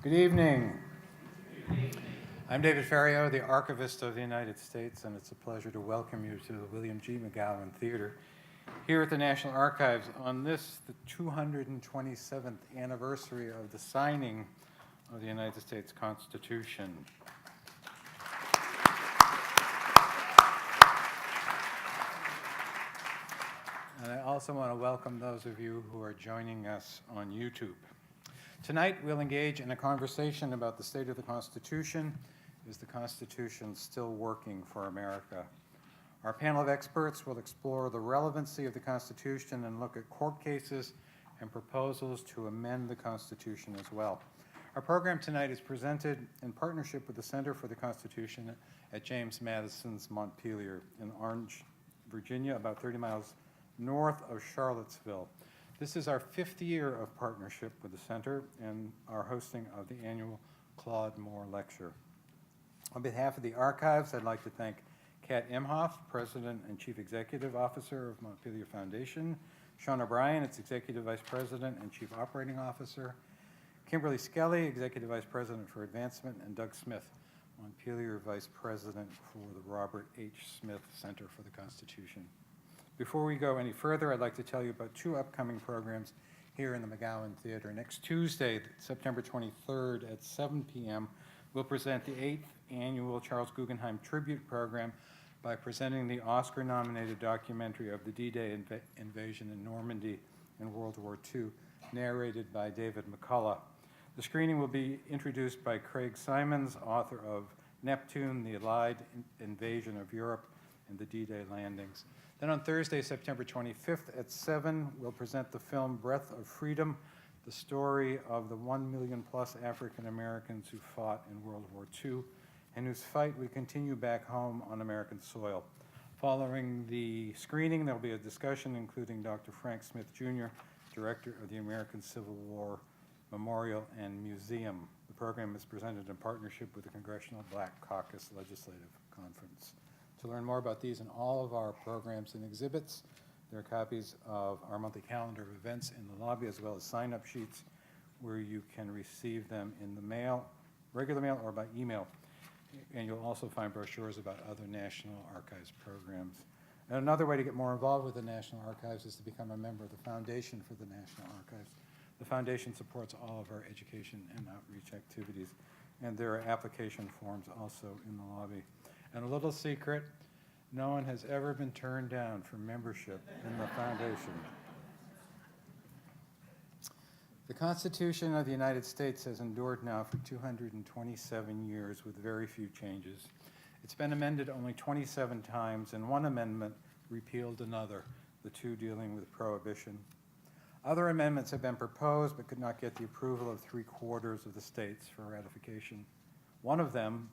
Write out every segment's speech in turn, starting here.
Good evening. I'm David Ferriero, the Archivist of the United States, and it's a pleasure to welcome you to the William G. McGowan Theater here at the National Archives on this, the 227th anniversary of the signing of the United States Constitution. And I also want to welcome those of you who are joining us on YouTube. Tonight, we'll engage in a conversation about the state of the Constitution. Is the Constitution still working for America? Our panel of experts will explore the relevancy of the Constitution and look at court cases and proposals to amend the Constitution as well. Our program tonight is presented in partnership with the Center for the Constitution at James Madison's Montpelier in Orange, Virginia, about 30 miles north of Charlottesville. This is our 5th year of partnership with the Center and our hosting of the annual Claude Moore Lecture. On behalf of the Archives, I'd like to thank Kat Imhoff, President and Chief Executive Officer of Montpelier Foundation, Sean O'Brien, its Executive Vice President and Chief Operating Officer, Kimberly Skelly, Executive Vice President for Advancement, and Doug Smith, Montpelier Vice President for the Robert H. Smith Center for the Constitution. Before we go any further, I'd like to tell you about 2 upcoming programs here in the McGowan Theater. Next Tuesday, September 23rd at 7 p.m., we'll present the 8th annual Charles Guggenheim Tribute Program by presenting the Oscar-nominated documentary of the D-Day invasion in Normandy in World War II, narrated by David McCullough. The screening will be introduced by Craig Simons, author of Neptune, the Allied Invasion of Europe and the D-Day Landings. Then on Thursday, September 25th at 7, we'll present the film Breath of Freedom, the story of the 1 million plus African Americans who fought in World War II and whose fight we continue back home on American soil. Following the screening, there'll be a discussion including Dr. Frank Smith Jr., Director of the American Civil War Memorial and Museum. The program is presented in partnership with the Congressional Black Caucus Legislative Conference. To learn more about these and all of our programs and exhibits, there are copies of our monthly calendar of events in the lobby, as well as sign-up sheets where you can receive them in the mail, regular mail, or by email. And you'll also find brochures about other National Archives programs. And another way to get more involved with the National Archives is to become a member of the Foundation for the National Archives. The Foundation supports all of our education and outreach activities, and there are application forms also in the lobby. And a little secret, no one has ever been turned down for membership in the Foundation. The Constitution of the United States has endured now for 227 years with very few changes. It's been amended only 27 times, and one amendment repealed another, the 2 dealing with prohibition. Other amendments have been proposed but could not get the approval of 3/4 of the states for ratification. One of them,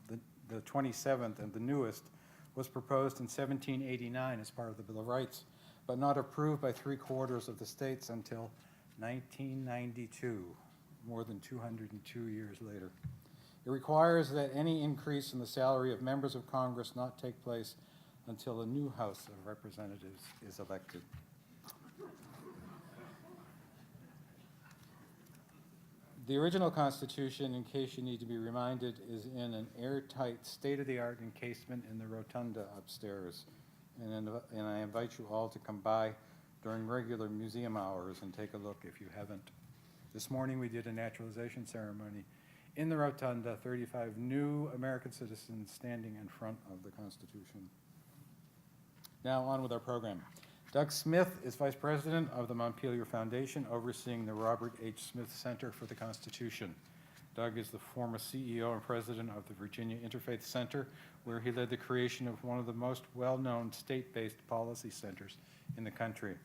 the 27th and the newest, was proposed in 1789 as part of the Bill of Rights, but not approved by 3/4 of the states until 1992, more than 202 years later. It requires that any increase in the salary of members of Congress not take place until a new House of Representatives is elected. The original Constitution, in case you need to be reminded, is in an airtight, state-of-the-art encasement in the rotunda upstairs. And I invite you all to come by during regular museum hours and take a look if you haven't. This morning we did a naturalization ceremony in the rotunda, 35 new American citizens standing in front of the Constitution. Now on with our program. Doug Smith is Vice President of the Montpelier Foundation, overseeing the Robert H. Smith Center for the Constitution. Doug is the former CEO and President of the Virginia Interfaith Center, where he led the creation of one of the most well-known state-based policy centers in the country.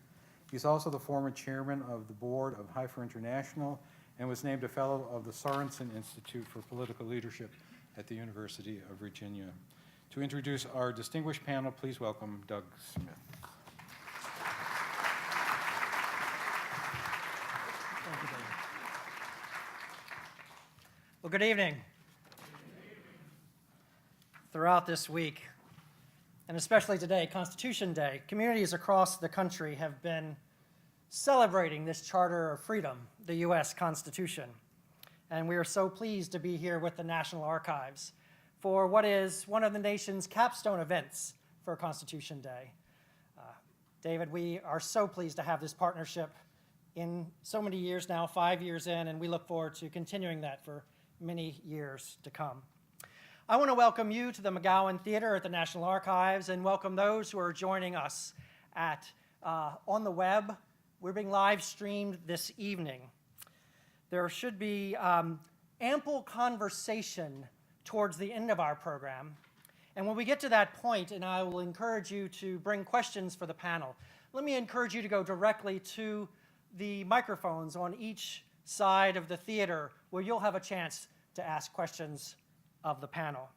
He's also the former Chairman of the Board of Heifer International and was named a Fellow of the Sorensen Institute for Political Leadership at the University of Virginia. To introduce our distinguished panel, please welcome Doug Smith. Well, good evening. Throughout this week, and especially today, Constitution Day, communities across the country have been celebrating this Charter of Freedom, the U.S. Constitution. and we are so pleased to be here with the National Archives for what is one of the nation's capstone events for Constitution Day. David, we are so pleased to have this partnership in so many years now, 5 years in, and we look forward to continuing that for many years to come. I want to welcome you to the McGowan Theater at the National Archives and welcome those who are joining us on the web. We're being live streamed this evening. There should be ample conversation towards the end of our program. And when we get to that point, and I will encourage you to bring questions for the panel, let me encourage you to go directly to the microphones on each side of the theater where you'll have a chance to ask questions of the panel.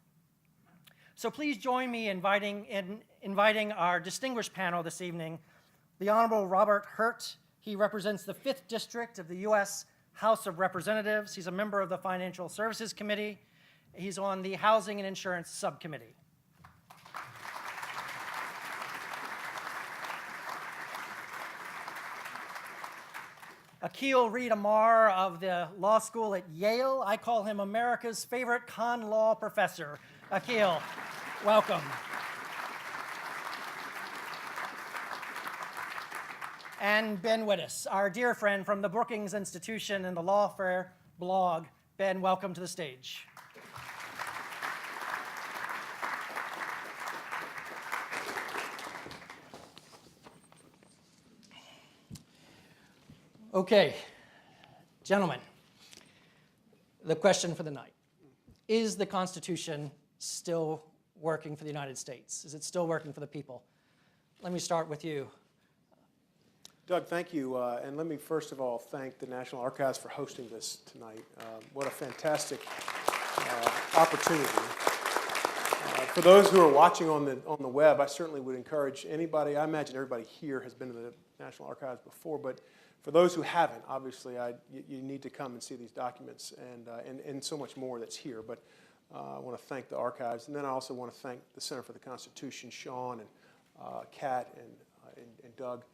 So please join me in inviting our distinguished panel this evening, the Honorable Robert Hurt. He represents the 5th District of the U.S. House of Representatives. He's a member of the Financial Services Committee. He's on the Housing and Insurance Subcommittee. Akhil Reed Amar of the law school at Yale. I call him America's favorite con law professor. Akhil, welcome. And Ben Wittes, our dear friend from the Brookings Institution and the Lawfare blog. Ben, welcome to the stage. Okay, gentlemen, the question for the night. Is the Constitution still working for the United States? Is it still working for the people? Let me start with you. Doug, thank you. And let me first of all thank the National Archives for hosting this tonight. What a fantastic opportunity. For those who are watching on the web, I certainly would encourage anybody, I imagine everybody here has been to the National Archives before, but for those who haven't, obviously, you need to come and see these documents and so much more that's here. But I want to thank the archives, and then I also want to thank the Center for the Constitution, Sean and Kat and Doug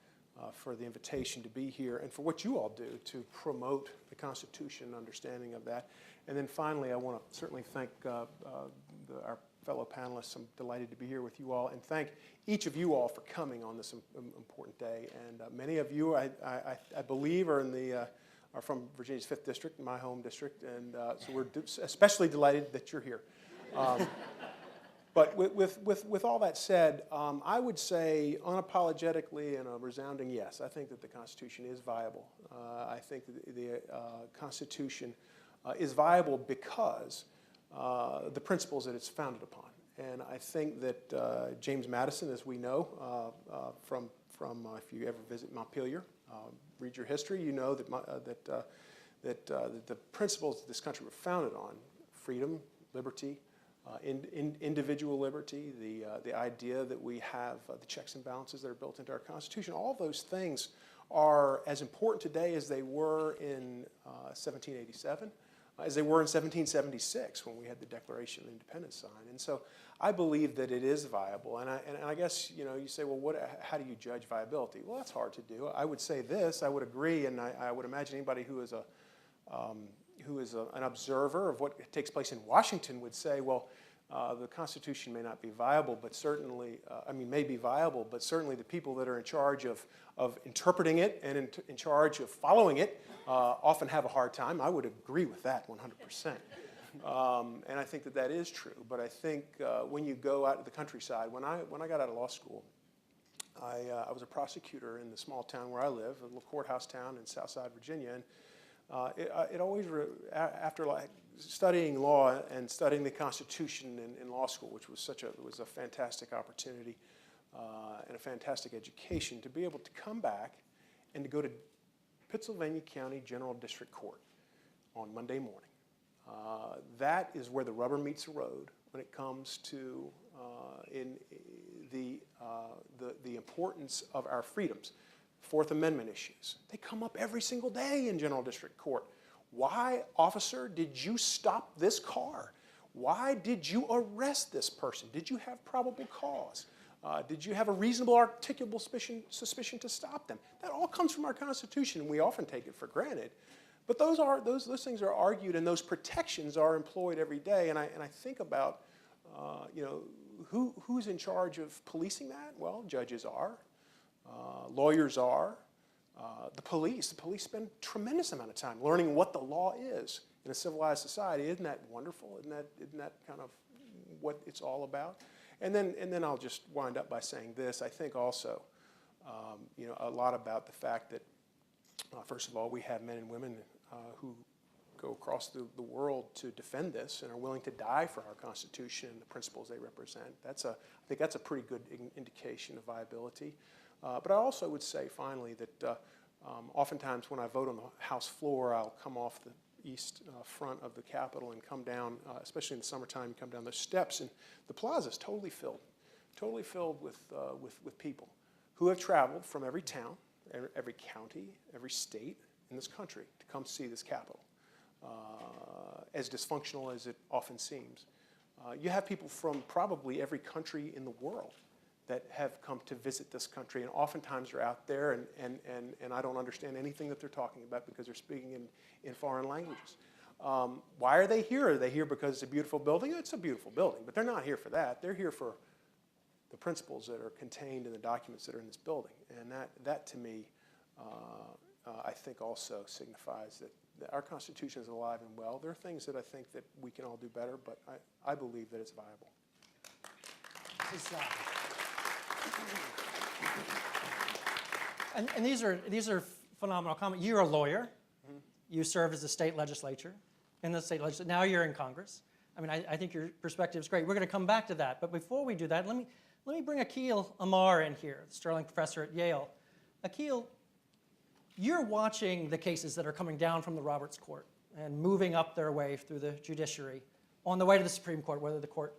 for the invitation to be here and for what you all do to promote the Constitution and understanding of that. And then finally, I want to certainly thank our fellow panelists. I'm delighted to be here with you all, and thank each of you all for coming on this important day. And many of you, I believe, are from Virginia's 5th District, my home district, and so we're especially delighted that you're here. But with all that said, I would say unapologetically and a resounding yes. I think that the Constitution is viable. I think that the Constitution is viable because the principles that it's founded upon. And I think that James Madison, as we know, from if you ever visit Montpelier, read your history, you know that the principles that this country were founded on, freedom, liberty, individual liberty, the idea that we have the checks and balances that are built into our Constitution, all those things are as important today as they were in 1787. As they were in 1776 when we had the Declaration of Independence signed. And so I believe that it is viable. And I guess, you say, well, how do you judge viability? Well, that's hard to do. I would say this, I would agree, and I would imagine anybody who is an observer of what takes place in Washington would say, well, the Constitution may not be viable, but certainly, may be viable, but certainly the people that are in charge of interpreting it and in charge of following it often have a hard time. I would agree with that 100%. And I think that is true. But I think when you go out to the countryside, when I got out of law school, I was a prosecutor in the small town where I live, a little courthouse town in Southside Virginia. And it always, after studying law and studying the Constitution in law school, which was was a fantastic opportunity and a fantastic education, to be able to come back and to go to Pittsylvania County General District Court on Monday morning. That is where the rubber meets the road when it comes to the importance of our freedoms. Fourth Amendment issues. They come up every single day in General District Court. Why, officer, did you stop this car? Why did you arrest this person? Did you have probable cause? Did you have a reasonable articulable suspicion to stop them? That all comes from our Constitution, and we often take it for granted. But those things are argued, and those protections are employed every day. And I think about, who's in charge of policing that? Well, judges are, lawyers are, the police. The police spend a tremendous amount of time learning what the law is in a civilized society. Isn't that wonderful? Isn't that kind of what it's all about? And then I'll just wind up by saying this. I think also, a lot about the fact that, first of all, we have men and women who go across the world to defend this and are willing to die for our Constitution and the principles they represent. I think that's a pretty good indication of viability. But I also would say, finally, that oftentimes when I vote on the House floor, I'll come off the east front of the Capitol and come down, especially in the summertime, you come down those steps, and the plaza is totally filled with people who have traveled from every town, every county, every state in this country to come see this Capitol, as dysfunctional as it often seems. You have people from probably every country in the world that have come to visit this country, and oftentimes are out there, and I don't understand anything that they're talking about because they're speaking in foreign languages. Why are they here? Are they here because it's a beautiful building? It's a beautiful building, but they're not here for that. They're here for the principles that are contained in the documents that are in this building, and that to me, I think also signifies that our Constitution is alive and well. There are things that I think that we can all do better, but I believe that it's viable. And these are phenomenal comments. You're a lawyer. Mm-hmm. You served as the state legislature, in the state legislature. Now you're in Congress. I mean, I think your perspective is great. We're going to come back to that. But before we do that, let me bring Akhil Amar in here, the Sterling professor at Yale. Akhil, you're watching the cases that are coming down from the Roberts Court and moving up their way through the judiciary on the way to the Supreme Court, whether the court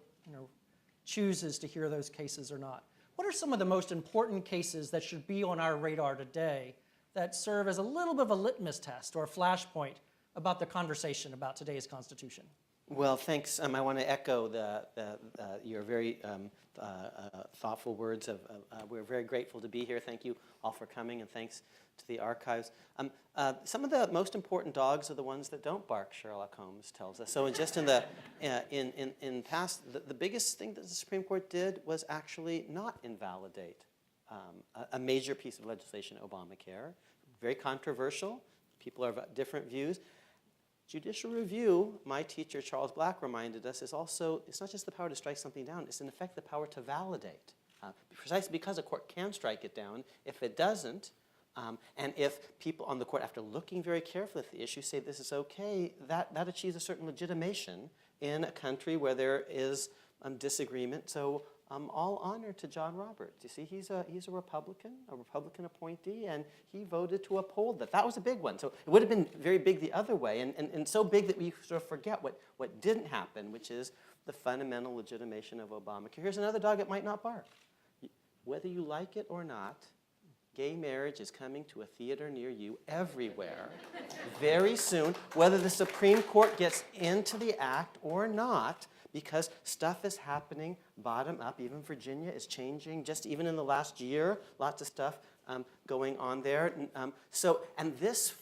chooses to hear those cases or not. What are some of the most important cases that should be on our radar today that serve as a little bit of a litmus test or a flashpoint about the conversation about today's Constitution? Well, thanks. I want to echo your very thoughtful words. We're very grateful to be here. Thank you all for coming, and thanks to the archives. Some of the most important dogs are the ones that don't bark, Sherlock Holmes tells us. So just in the in past, the biggest thing that the Supreme Court did was actually not invalidate a major piece of legislation, Obamacare. Very controversial. People are of different views. Judicial review, my teacher Charles Black reminded us, is also, it's not just the power to strike something down, it's in effect the power to validate. Precisely because a court can strike it down. If it doesn't, and if people on the court, after looking very carefully at the issue, say this is okay, that achieves a certain legitimation in a country where there is disagreement. So all honor to John Roberts. You see, he's a Republican appointee, and he voted to uphold that. That was a big one. So it would have been very big the other way, and so big that we sort of forget what didn't happen, which is the fundamental legitimation of Obamacare. Here's another dog that might not bark. Whether you like it or not, gay marriage is coming to a theater near you everywhere very soon, whether the Supreme Court gets into the act or not, because stuff is happening bottom up. Even Virginia is changing, just even in the last year, lots of stuff going on there. And this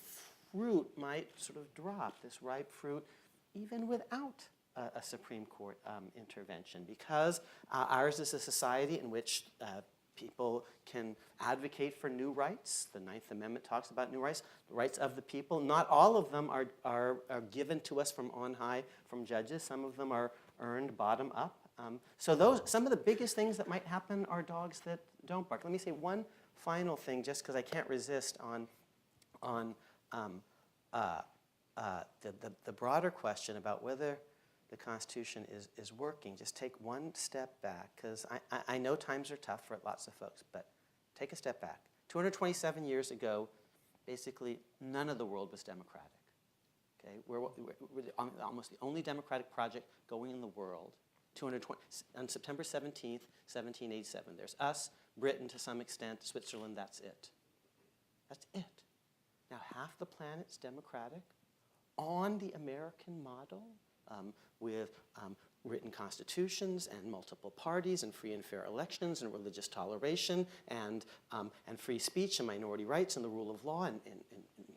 fruit might sort of drop, this ripe fruit, even without a Supreme Court intervention, because ours is a society in which people can advocate for new rights. The Ninth Amendment talks about new rights, the rights of the people. Not all of them are given to us from on high from judges. Some of them are earned bottom up. So some of the biggest things that might happen are dogs that don't bark. Let me say one final thing, just because I can't resist on the broader question about whether the Constitution is working. Just take one step back, because I know times are tough for lots of folks, but take a step back. 227 years ago, basically none of the world was democratic. Okay, we're almost the only democratic project going in the world. On September 17th, 1787, there's us, Britain to some extent, Switzerland, that's it. That's it. Now half the planet's democratic on the American model, with written constitutions and multiple parties and free and fair elections and religious toleration and free speech and minority rights and the rule of law in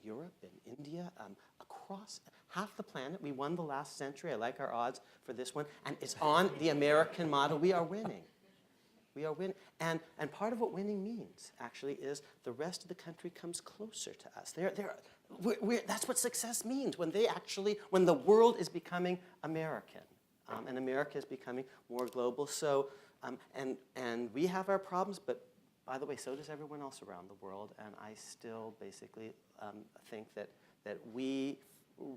Europe and India, a across half the planet. We won the last century. I like our odds for this one. And it's on the American model. We are winning. We are winning. And part of what winning means, actually, is the rest of the country comes closer to us. That's what success means, when the world is becoming American, and America is becoming more global. So, and we have our problems, but by the way, so does everyone else around the world. And I still basically think that we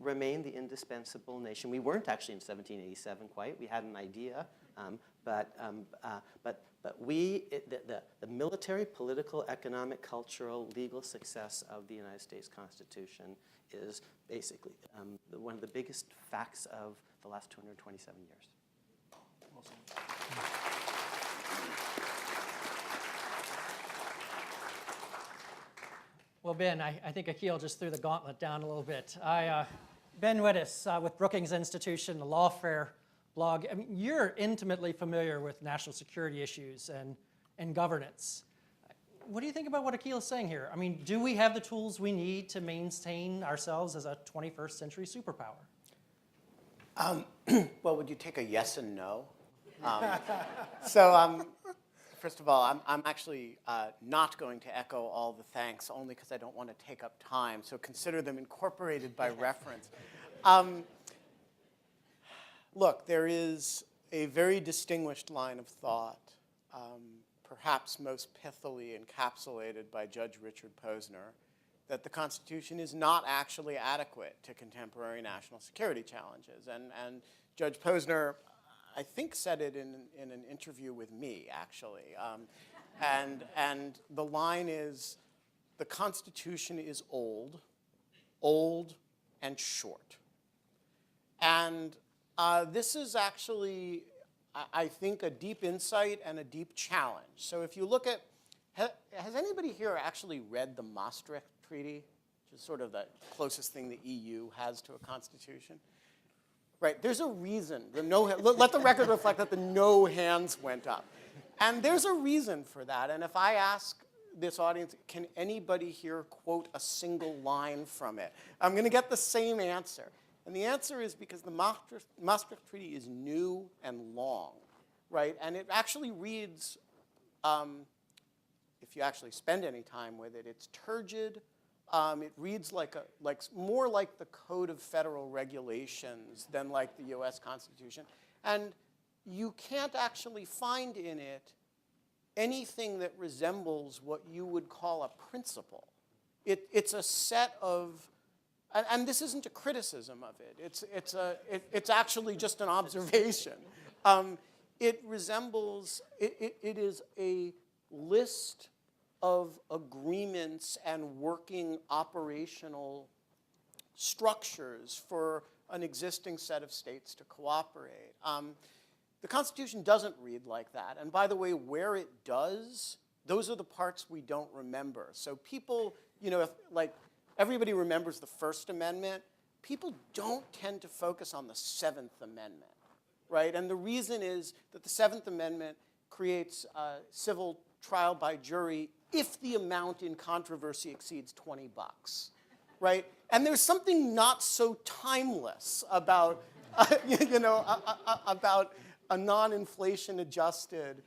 remain the indispensable nation. We weren't actually in 1787 quite. We had an idea, but the military, political, economic, cultural, legal success of the United States Constitution is basically one of the biggest facts of the last 227 years. Well said. Well, Ben, I think Akhil just threw the gauntlet down a little bit. Ben Wittes with Brookings Institution, the Lawfare blog. I mean, you're intimately familiar with national security issues and governance. What do you think about what Akhil is saying here? I mean, do we have the tools we need to maintain ourselves as a 21st century superpower? Well, would you take a yes and no? First of all, I'm actually not going to echo all the thanks, only because I don't want to take up time. So consider them incorporated by reference. Look, there is a very distinguished line of thought, perhaps most pithily encapsulated by Judge Richard Posner, that the Constitution is not actually adequate to contemporary national security challenges. And Judge Posner, I think, said it in an interview with me, actually. And the line is, the Constitution is old and short. And this is actually, I think, a deep insight and a deep challenge. So if you look at, has anybody here actually read the Maastricht Treaty, which is sort of the closest thing the EU has to a constitution? Right, there's a reason. Let the record reflect that the no hands went up. And there's a reason for that. And if I ask this audience, can anybody here quote a single line from it? I'm going to get the same answer. And the answer is because the Maastricht Treaty is new and long, right? And it actually reads, if you actually spend any time with it, it's turgid. It reads more like the Code of Federal Regulations than like the US Constitution. And you can't actually find in it anything that resembles what you would call a principle. It's a set of, and this isn't a criticism of it. It's actually just an observation. It resembles, it is a list of agreements and working operational structures for an existing set of states to cooperate. The Constitution doesn't read like that. And by the way, where it does, those are the parts we don't remember. So people, like everybody remembers the First Amendment, people don't tend to focus on the Seventh Amendment, right? And the reason is that the Seventh Amendment creates civil trial by jury if the amount in controversy exceeds $20, right? And there's something not so timeless about, about a non-inflation adjusted,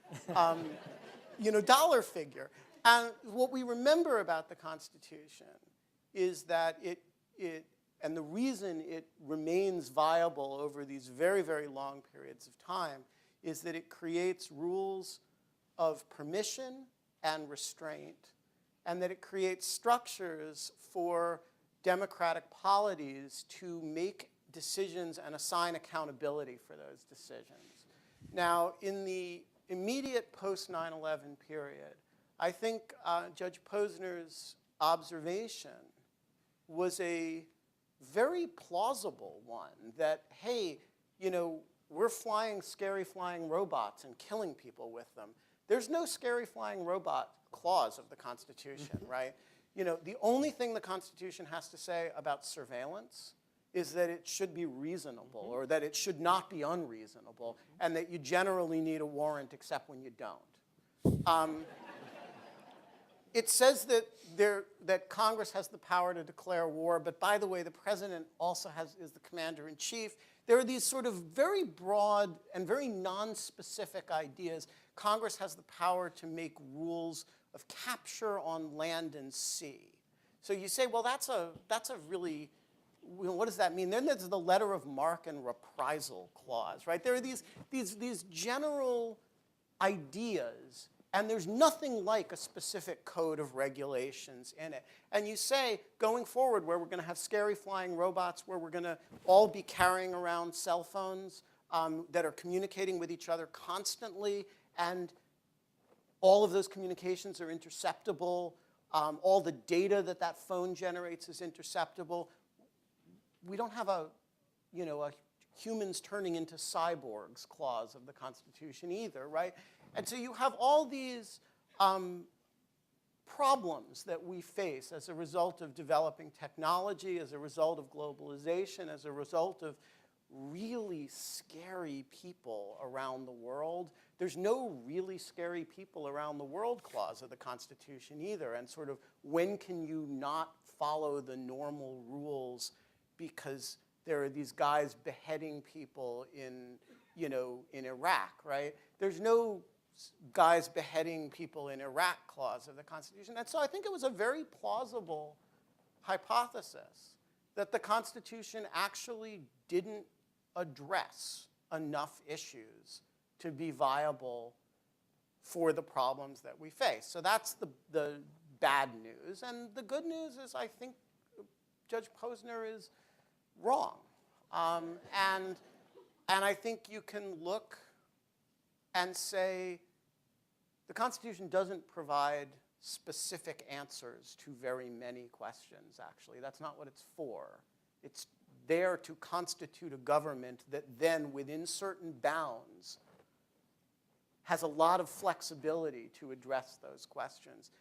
dollar figure. And what we remember about the Constitution is that and the reason it remains viable over these very, very long periods of time is that it creates rules of permission and restraint, and that it creates structures for democratic polities to make decisions and assign accountability for those decisions. Now, in the immediate post-9/11 period, I think Judge Posner's observation was a very plausible one that, hey, we're flying scary flying robots and killing people with them. There's no scary flying robot clause of the Constitution, right? The only thing the Constitution has to say about surveillance is that it should be reasonable, or that it should not be unreasonable, and that you generally need a warrant except when you don't. it says that Congress has the power to declare war, but by the way, the president also is the commander-in-chief. There are these sort of very broad and very non-specific ideas. Congress has the power to make rules of capture on land and sea. So you say, well, that's a really, what does that mean? Then there's the letter of marque and reprisal clause, right? There are these general ideas, and there's nothing like a specific code of regulations in it. And you say, going forward, where we're going to have scary flying robots, where we're going to all be carrying around cell phones that are communicating with each other constantly, and all of those communications are interceptable. All the data that phone generates is interceptable. We don't have a humans turning into cyborgs clause of the Constitution either, right? And so you have all these problems that we face as a result of developing technology, as a result of globalization, as a result of really scary people around the world. There's no really scary people around the world clause of the Constitution either. And sort of when can you not follow the normal rules because there are these guys beheading people in Iraq, right? There's no guys beheading people in Iraq clause of the Constitution. And so I think it was a very plausible hypothesis that the Constitution actually didn't address enough issues to be viable for the problems that we face. So that's the bad news. And the good news is I think Judge Posner is wrong. And I think you can look and say the Constitution doesn't provide specific answers to very many questions, actually. That's not what it's for. It's there to constitute a government that then, within certain bounds, has a lot of flexibility to address those questions.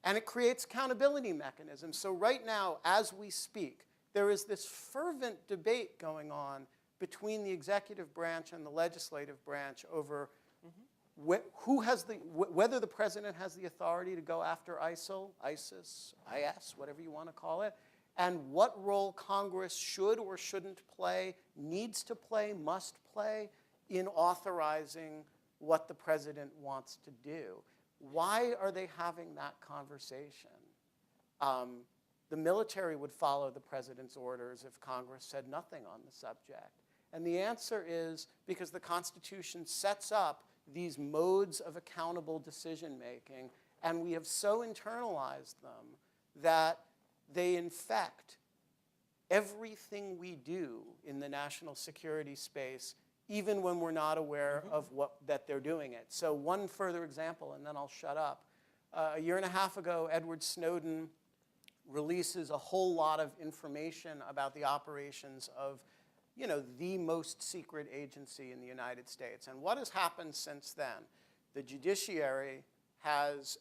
And it creates accountability mechanisms. So right now, as we speak, there is this fervent debate going on between the executive branch and the legislative branch over whether the president has the authority to go after ISIL, ISIS, IS, whatever you want to call it, and what role Congress should or shouldn't play, needs to play, must play in authorizing what the president wants to do. Why are they having that conversation? The military would follow the president's orders if Congress said nothing on the subject. And the answer is because the Constitution sets up these modes of accountable decision-making, and we have so internalized them that they infect everything we do in the national security space, even when we're not aware of that they're doing it. So one further example, and then I'll shut up. A year and a half ago, Edward Snowden releases a whole lot of information about the operations of the most secret agency in the United States. And what has happened since then? The judiciary has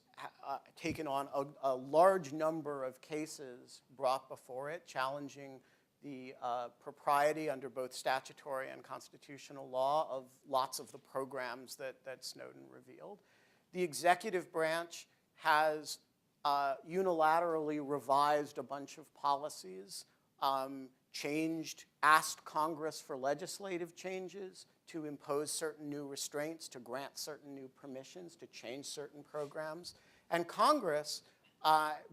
taken on a large number of cases brought before it, challenging the propriety under both statutory and constitutional law of lots of the programs that Snowden revealed. The executive branch has unilaterally revised a bunch of policies, asked Congress for legislative changes to impose certain new restraints, to grant certain new permissions, to change certain programs. And Congress,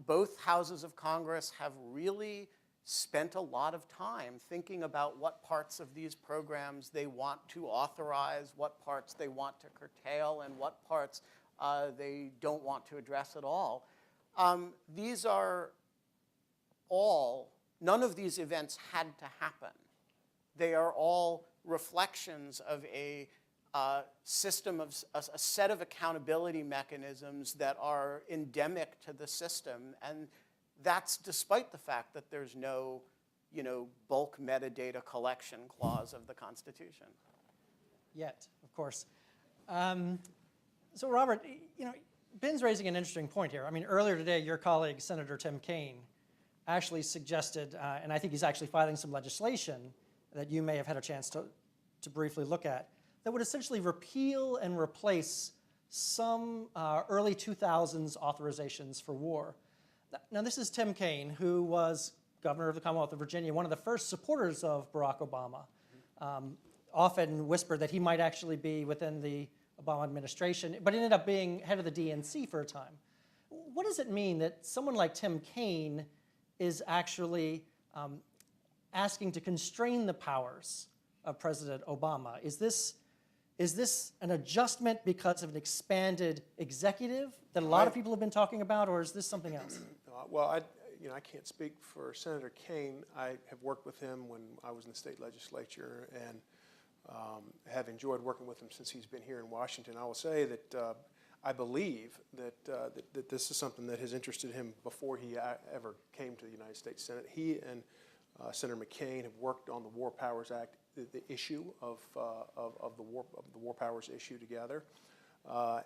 both houses of Congress have really spent a lot of time thinking about what parts of these programs they want to authorize, what parts they want to curtail, and what parts they don't want to address at all. These are all, none of these events had to happen. They are all reflections of a system of a set of accountability mechanisms that are endemic to the system, and that's despite the fact that there's no, bulk metadata collection clause of the Constitution. Yet, of course. So Robert, Ben's raising an interesting point here. I mean, earlier today, your colleague, Senator Tim Kaine, actually suggested, and I think he's actually filing some legislation that you may have had a chance to briefly look at, that would essentially repeal and replace some early 2000s authorizations for war. Now, this is Tim Kaine, who was governor of the Commonwealth of Virginia, one of the first supporters of Barack Obama. Often whispered that he might actually be within the Obama administration, but ended up being head of the DNC for a time. What does it mean that someone like Tim Kaine is actually asking to constrain the powers of President Obama? Is this an adjustment because of an expanded executive that a lot of people have been talking about, or is this something else? Well, I can't speak for Senator Kaine. I have worked with him when I was in the state legislature and have enjoyed working with him since he's been here in Washington. I will say that I believe that this is something that has interested him before he ever came to the United States Senate. He and Senator McCain have worked on the War Powers Act, the issue of the War Powers issue together.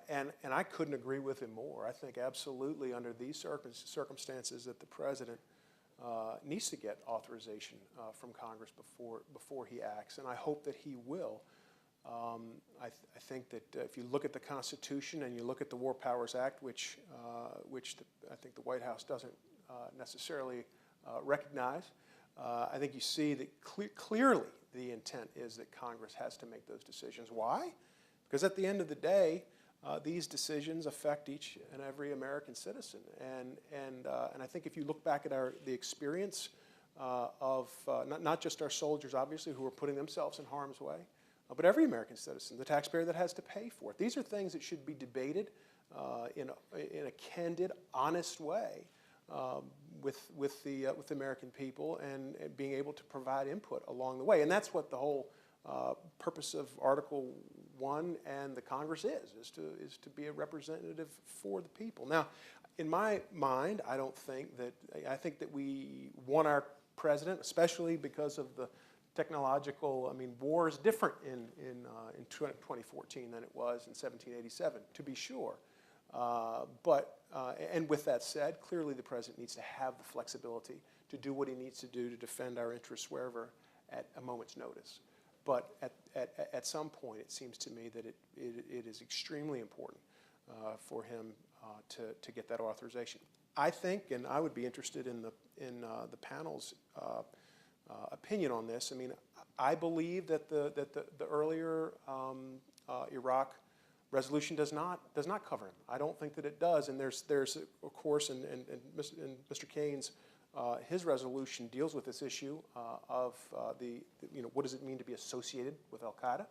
And I couldn't agree with him more. I think absolutely under these circumstances that the president needs to get authorization from Congress before he acts, and I hope that he will. I think that if you look at the Constitution and you look at the War Powers Act, which I think the White House doesn't necessarily recognize, I think you see that clearly the intent is that Congress has to make those decisions. Why? Because at the end of the day, these decisions affect each and every American citizen, and I think if you look back at the experience of not just our soldiers, obviously, who are putting themselves in harm's way, but every American citizen, the taxpayer that has to pay for it. These are things that should be debated in a candid, honest way with the American people, and being able to provide input along the way. And that's what the whole purpose of Article 1 and the Congress is to be a representative for the people. Now, in my mind, I think that we want our president, especially because of the technological, war is different in 2014 than it was in 1787, to be sure. And with that said, clearly the president needs to have the flexibility to do what he needs to do to defend our interests wherever at a moment's notice. But at some point, it seems to me that it is extremely important for him to get that authorization. I think, and I would be interested in the panel's opinion on this. I believe that the earlier Iraq resolution does not cover him. I don't think that it does. And there's of course, and Mr. Kaine's his resolution deals with this issue of what does it mean to be associated with Al Qaeda?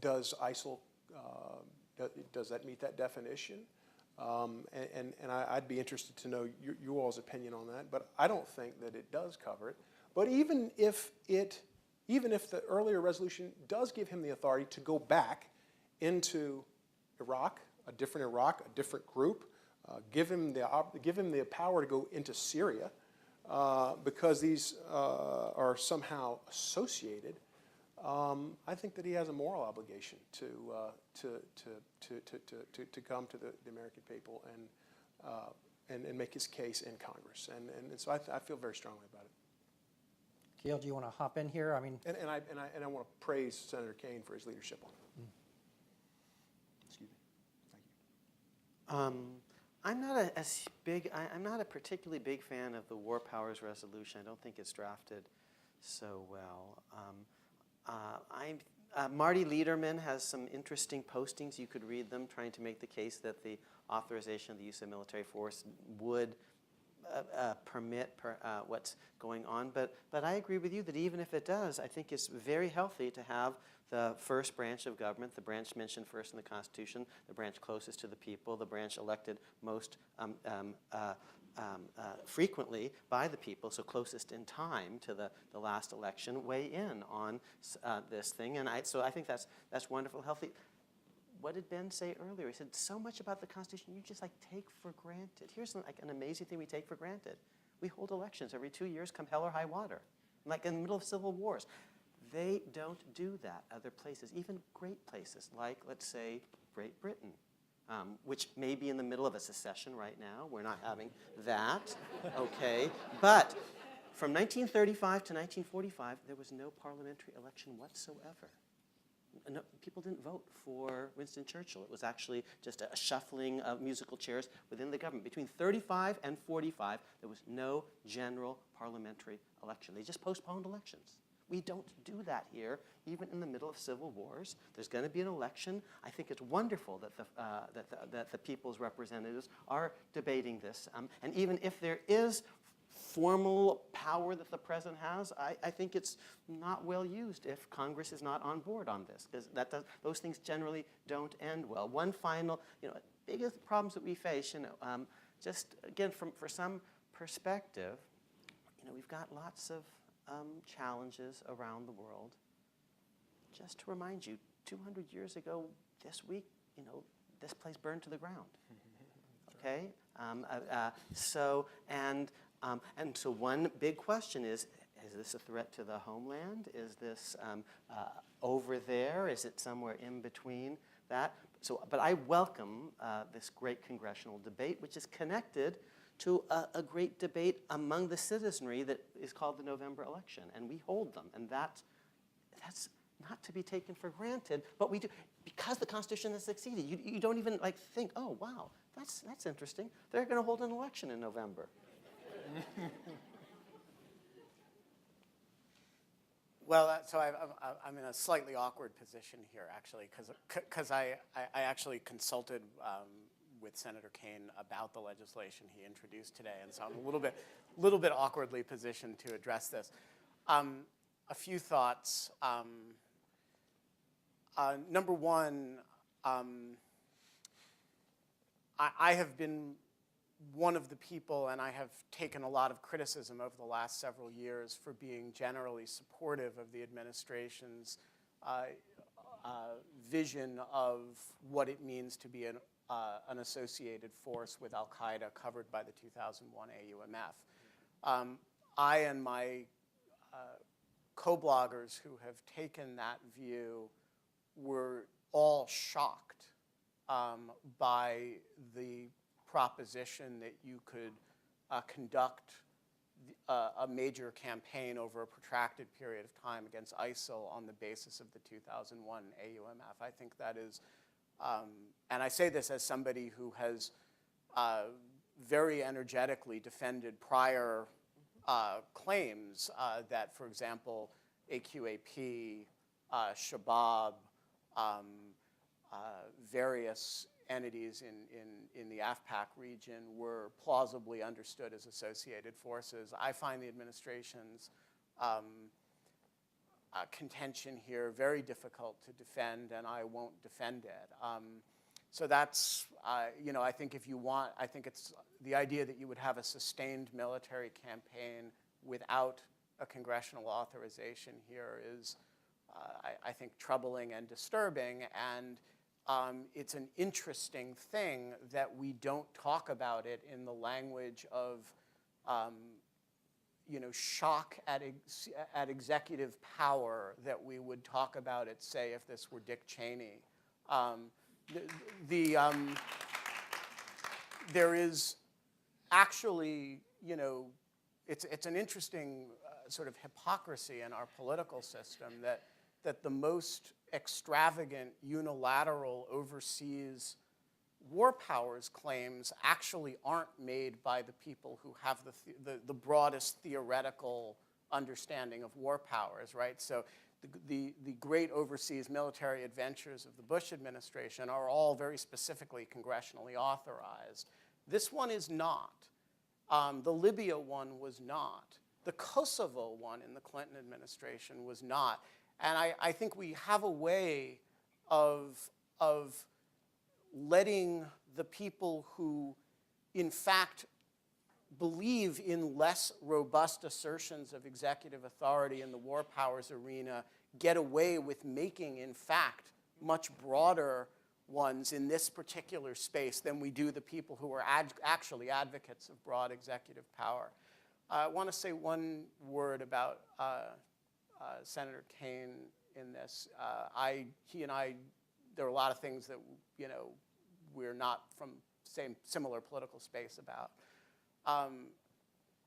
Does ISIL does that meet that definition? And I'd be interested to know you all's opinion on that. But I don't think that it does cover it. But even if the earlier resolution does give him the authority to go back into Iraq, a different group, give him the power to go into Syria, because these are somehow associated, I think that he has a moral obligation to come to the American people and make his case in Congress, and so I feel very strongly about it. Keel, do you want to hop in here? And I want to praise Senator Kaine for his leadership on it. Excuse me. Thank you. I'm not a particularly big fan of the War Powers Resolution. I don't think it's drafted so well. Marty Lederman has some interesting postings. You could read them, trying to make the case that the authorization of the use of military force would permit what's going on. But I agree with you that even if it does, I think it's very healthy to have the first branch of government, the branch mentioned first in the Constitution, the branch closest to the people, the branch elected most frequently by the people, so closest in time to the last election, weigh in on this thing. And so I think that's wonderful, healthy. What did Ben say earlier? He said, so much about the Constitution you just take for granted. Here's an amazing thing we take for granted. We hold elections every 2 years, come hell or high water, like in the middle of civil wars. They don't do that other places, even great places like, let's say, Great Britain, which may be in the middle of a secession right now. We're not having that, okay? But from 1935 to 1945, there was no parliamentary election whatsoever. no, people didn't vote for Winston Churchill. It was actually just a shuffling of musical chairs within the government. Between 35 and 45, there was no general parliamentary election. They just postponed elections. We don't do that here, even in the middle of civil wars. There's going to be an election. I think it's wonderful that the people's representatives are debating this. And even if there is formal power that the president has, I think it's not well used if Congress is not on board on this, because those things generally don't end well. One final, biggest problems that we face, just again for some perspective, we've got lots of challenges around the world. Just to remind you, 200 years ago this week, this place burned to the ground. Okay, so one big question is this a threat to the homeland? Is this over there? Is it somewhere in between that? But I welcome this great congressional debate, which is connected to a great debate among the citizenry that is called the November election, and we hold them, and that's not to be taken for granted, but we do, because the Constitution has succeeded. You don't even think, oh wow, that's interesting. They're going to hold an election in November. Well, so I'm in a slightly awkward position here, actually, because I actually consulted with Senator Kaine about the legislation he introduced today, and so I'm a little bit awkwardly positioned to address this. A few thoughts. Number one, I have been one of the people, and I have taken a lot of criticism over the last several years for being generally supportive of the administration's vision of what it means to be an associated force with Al-Qaeda covered by the 2001 AUMF. I and my co-bloggers who have taken that view were all shocked by the proposition that you could conduct a major campaign over a protracted period of time against ISIL on the basis of the 2001 AUMF. I think that is, and I say this as somebody who has very energetically defended prior claims that, for example, AQAP, Shabab, various entities in the AFPAC region were plausibly understood as associated forces. I find the administration's contention here very difficult to defend, and I won't defend it. So that's, I think if you want, I think it's the idea that you would have a sustained military campaign without a congressional authorization here is, I think, troubling and disturbing. And it's an interesting thing that we don't talk about it in the language of, shock at executive power that we would talk about it, say, if this were Dick Cheney. There is actually, it's an interesting sort of hypocrisy in our political system that the most extravagant, unilateral, overseas war powers claims actually aren't made by the people who have the broadest theoretical understanding of war powers, right? So the great overseas military adventures of the Bush administration are all very specifically congressionally authorized. This one is not. The Libya one was not. The Kosovo one in the Clinton administration was not. And I think we have a way of letting the people who, in fact, believe in less robust assertions of executive authority in the war powers arena get away with making, in fact, much broader ones in this particular space than we do the people who are actually advocates of broad executive power. I want to say one word about Senator Kaine in this. He and I, there are a lot of things that, we're not from similar political space about.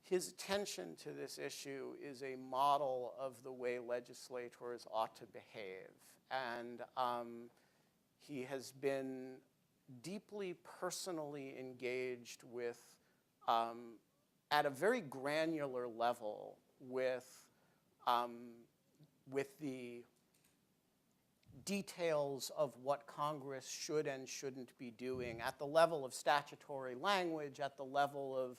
his attention to this issue is a model of the way legislators ought to behave. And he has been deeply personally engaged with, at a very granular level, with the details of what Congress should and shouldn't be doing at the level of statutory language, at the level of,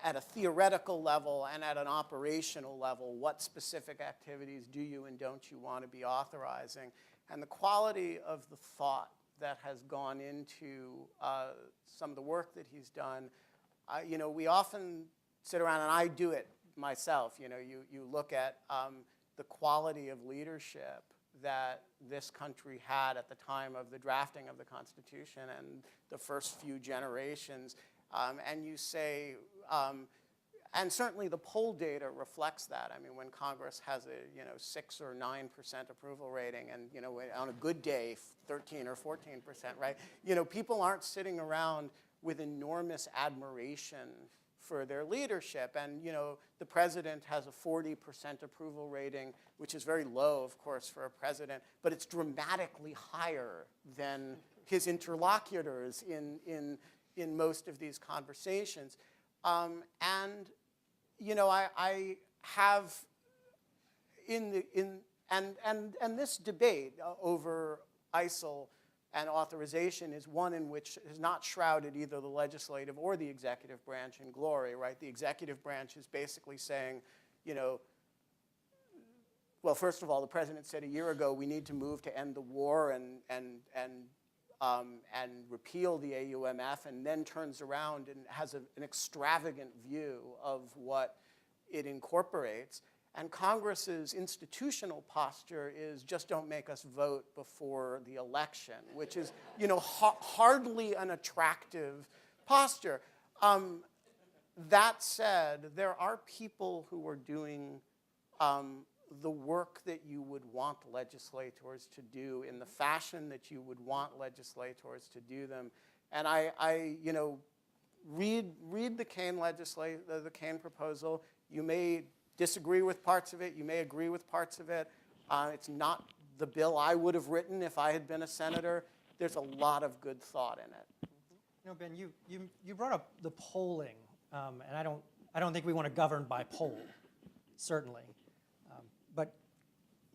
at a theoretical level and at an operational level, what specific activities do you and don't you want to be authorizing? And the quality of the thought that has gone into some of the work that he's done, we often sit around, and I do it myself, you look at the quality of leadership that this country had at the time of the drafting of the Constitution and the first few generations, and you say, and certainly the poll data reflects that. I mean, when Congress has a 6 or 9% approval rating, and on a good day, 13 or 14%, right? People aren't sitting around with enormous admiration for their leadership. And the president has a 40% approval rating, which is very low, of course, for a president, but it's dramatically higher than his interlocutors in most of these conversations. I have and this debate over ISIL and authorization is one in which has not shrouded either the legislative or the executive branch in glory, right? The executive branch is basically saying, well, first of all, the president said a year ago we need to move to end the war and repeal the AUMF, and then turns around and has an extravagant view of what it incorporates. And Congress's institutional posture is just don't make us vote before the election, which is, hardly an attractive posture. That said, there are people who are doing the work that you would want legislators to do in the fashion that you would want legislators to do them. And I read the the Kane proposal. You may disagree with parts of it. You may agree with parts of it. It's not the bill I would have written if I had been a senator. There's a lot of good thought in it. Ben, you brought up the polling, and I don't think we want to govern by poll, certainly. But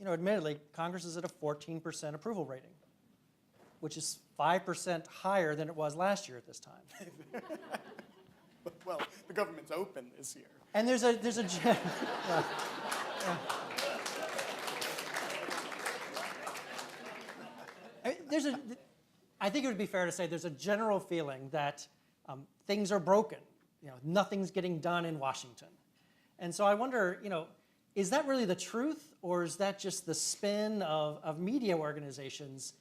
admittedly, Congress is at a 14% approval rating, which is 5% higher than it was last year at this time. Well, the government's open this year. And there's a I think it would be fair to say there's a general feeling that things are broken. Nothing's getting done in Washington. And so I wonder, is that really the truth, or is that just the spin of media organizations?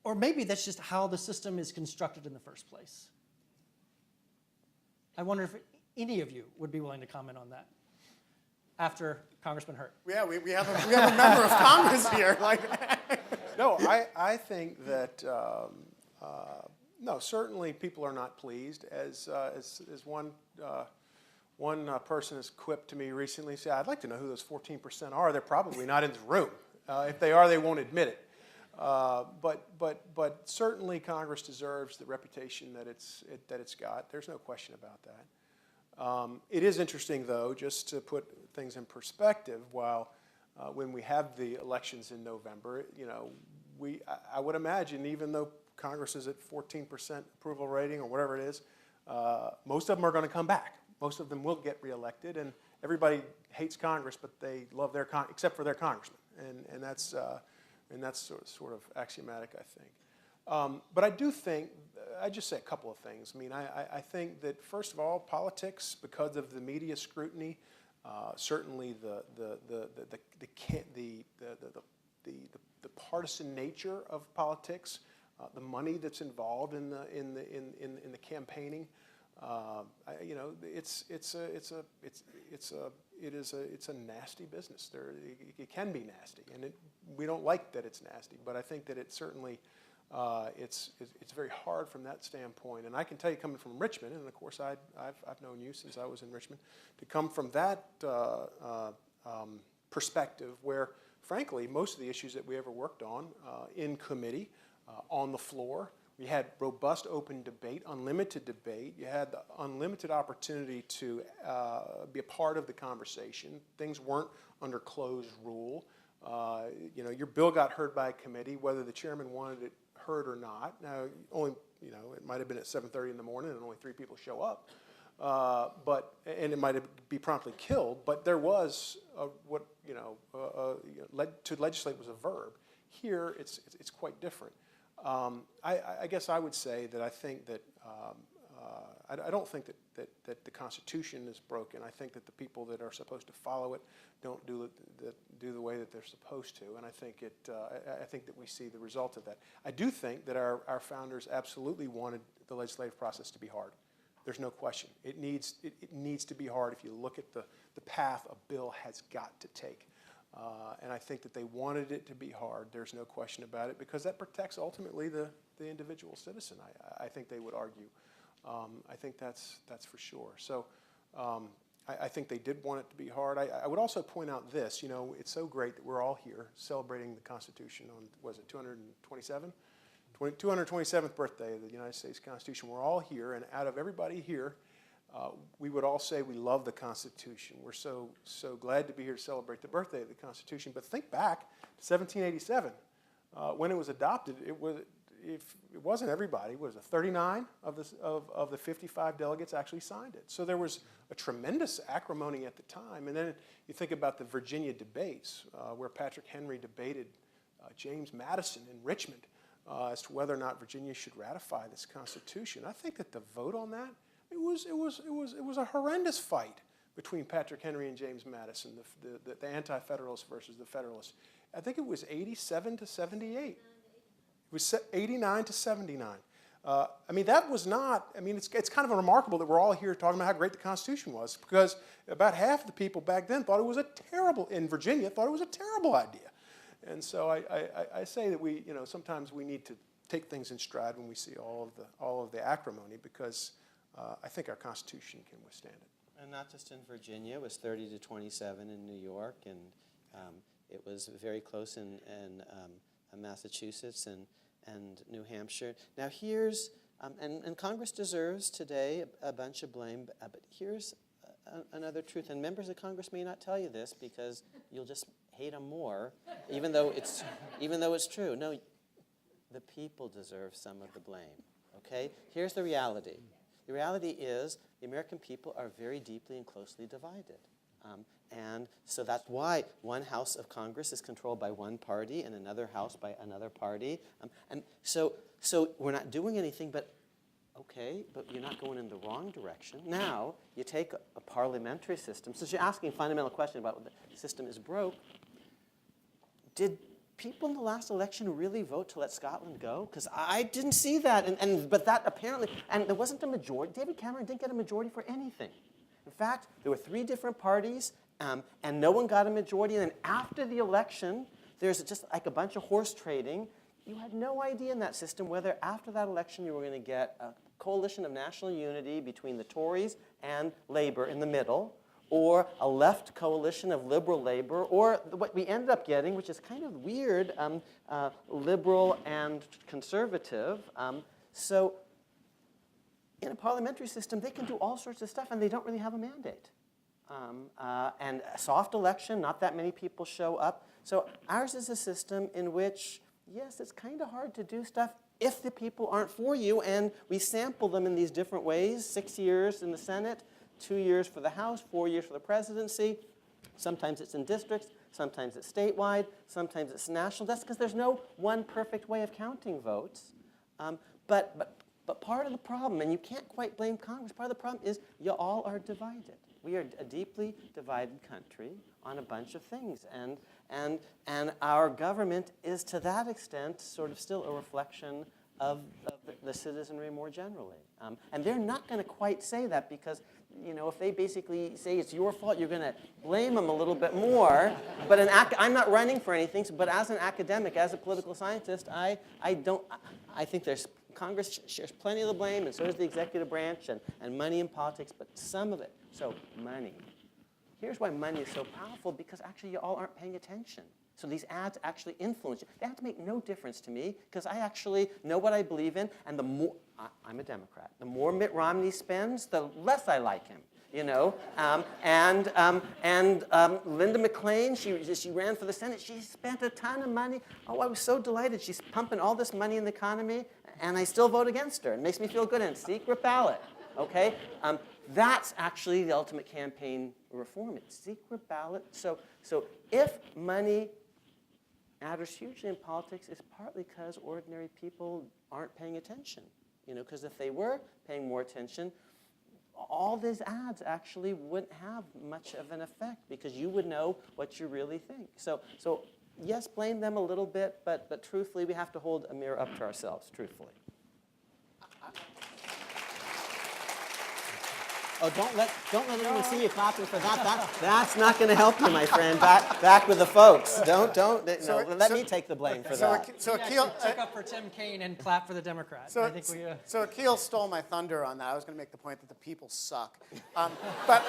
Or maybe that's just how the system is constructed in the first place. I wonder if any of you would be willing to comment on that after Congressman Hurt. Yeah, we have a member of Congress here. No, I think that no, certainly people are not pleased. As one person has quipped to me recently, said, "I'd like to know who those 14% are. They're probably not in this room. If they are, they won't admit it." But certainly Congress deserves the reputation that it's got. There's no question about that. It is interesting, though, just to put things in perspective. While when we have the elections in November, I would imagine, even though Congress is at 14% approval rating or whatever it is, most of them are going to come back. Most of them will get reelected, and everybody hates Congress, but they love except for their congressman, and that's sort of axiomatic, I think. But I do think, I just say a couple of things. I mean, I think that, first of all, politics, because of the media scrutiny, certainly the partisan nature of politics, the money that's involved in the campaigning, it's a nasty business. It can be nasty, and we don't like that it's nasty. But I think that it certainly It's very hard from that standpoint. And I can tell you, coming from Richmond, and of course I've known you since I was in Richmond, to come from that perspective where, frankly, most of the issues that we ever worked on in committee, on the floor, we had robust open debate, unlimited debate. You had the unlimited opportunity to be a part of the conversation. Things weren't under closed rule. You know, your bill got heard by a committee, whether the chairman wanted it heard or not. Now, only, you know, it might have been at 7:30 in the morning and only 3 people show up. And it might be promptly killed, but there was what, you know, to legislate was a verb. Here, it's quite different. I guess I would say that I think that I don't think that the Constitution is broken. I think that the people that are supposed to follow it don't do the way that they're supposed to, and I think that we see the result of that. I do think that our founders absolutely wanted the legislative process to be hard. There's no question. It needs to be hard if you look at the path a bill has got to take. And I think that they wanted it to be hard. There's no question about it, because that protects ultimately the individual citizen, I think they would argue. I think that's for sure. So I think they did want it to be hard. I would also point out this, you know, it's so great that we're all here celebrating the Constitution on, was it 227th birthday of the United States Constitution. We're all here, and out of everybody here, we would all say we love the Constitution. We're so glad to be here to celebrate the birthday of the Constitution. But think back to 1787. When it was adopted, it wasn't everybody. Was it 39 of the 55 delegates actually signed it? So there was a tremendous acrimony at the time. And then you think about the Virginia debates, where Patrick Henry debated James Madison in Richmond as to whether or not Virginia should ratify this Constitution. I think that the vote on that, it was a horrendous fight between Patrick Henry and James Madison, the anti-federalists versus the federalists. I think it was 87 to 78. It was 89 to 79. I mean, that was not, I mean, it's kind of remarkable that we're all here talking about how great the Constitution was, because about half the people back then thought it was in Virginia, thought it was a terrible idea. And so I say that we, you know, sometimes we need to take things in stride when we see all of the acrimony, because I think our Constitution can withstand it. And not just in Virginia, it was 30 to 27 in New York, and it was very close in Massachusetts and New Hampshire. Now here's, and Congress deserves today a bunch of blame, but here's another truth, and members of Congress may not tell you this because you'll just hate them more, even though it's true. No, the people deserve some of the blame, okay? Here's the reality. The reality is the American people are very deeply and closely divided. And so that's why one house of Congress is controlled by one party and another house by another party. And so we're not doing anything, but okay, but you're not going in the wrong direction. Now, you take a parliamentary system. Since you're asking a fundamental question about whether the system is broke, did people in the last election really vote to let Scotland go? Because I didn't see that, but that apparently, and there wasn't a majority. David Cameron didn't get a majority for anything. In fact, there were 3 different parties, and no one got a majority. And then after the election, there's just like a bunch of horse trading. You had no idea in that system whether after that election you were going to get a coalition of national unity between the Tories and Labour in the middle, or a left coalition of liberal Labour, or what we ended up getting, which is kind of weird, liberal and conservative. So in a parliamentary system, they can do all sorts of stuff, and they don't really have a mandate. And a soft election, not that many people show up. So ours is a system in which, yes, it's kind of hard to do stuff if the people aren't for you, and we sample them in these different ways, 6 years in the Senate, 2 years for the House, 4 years for the presidency. Sometimes it's in districts, sometimes it's statewide, sometimes it's national. That's because there's no one perfect way of counting votes. But part of the problem, and you can't quite blame Congress, part of the problem is you all are divided. We are a deeply divided country on a bunch of things. And our government is, to that extent, sort of still a reflection of the citizenry more generally. And they're not going to quite say that because you know, if they basically say it's your fault, you're going to blame them a little bit more. But I'm not running for anything, but as an academic, as a political scientist, I think Congress shares plenty of the blame, and so does the executive branch, and money in politics, but some of it. So money. Here's why money is so powerful, because actually you all aren't paying attention. So these ads actually influence you. They have to make no difference to me, because I actually know what I believe in, and the more, I'm a Democrat, the more Mitt Romney spends, the less I like him. You know, Linda McClain, she ran for the Senate. She spent a ton of money. Oh, I was so delighted. She's pumping all this money in the economy, and I still vote against her. It makes me feel good. And secret ballot, okay? That's actually the ultimate campaign reform. It's secret ballot. So if money matters hugely in politics, it's partly because ordinary people aren't paying attention. You know, because if they were paying more attention, all these ads actually wouldn't have much of an effect, because you would know what you really think. So yes, blame them a little bit, but truthfully, we have to hold a mirror up to ourselves, truthfully. Oh, don't let anyone see you clapping for that. That's not going to help you, my friend. Back with the folks. Let me take the blame for that. So We actually took up for Tim Kaine and clap for the Democrat. So, I think we, so Akhil stole my thunder on that. I was going to make the point that the people suck, but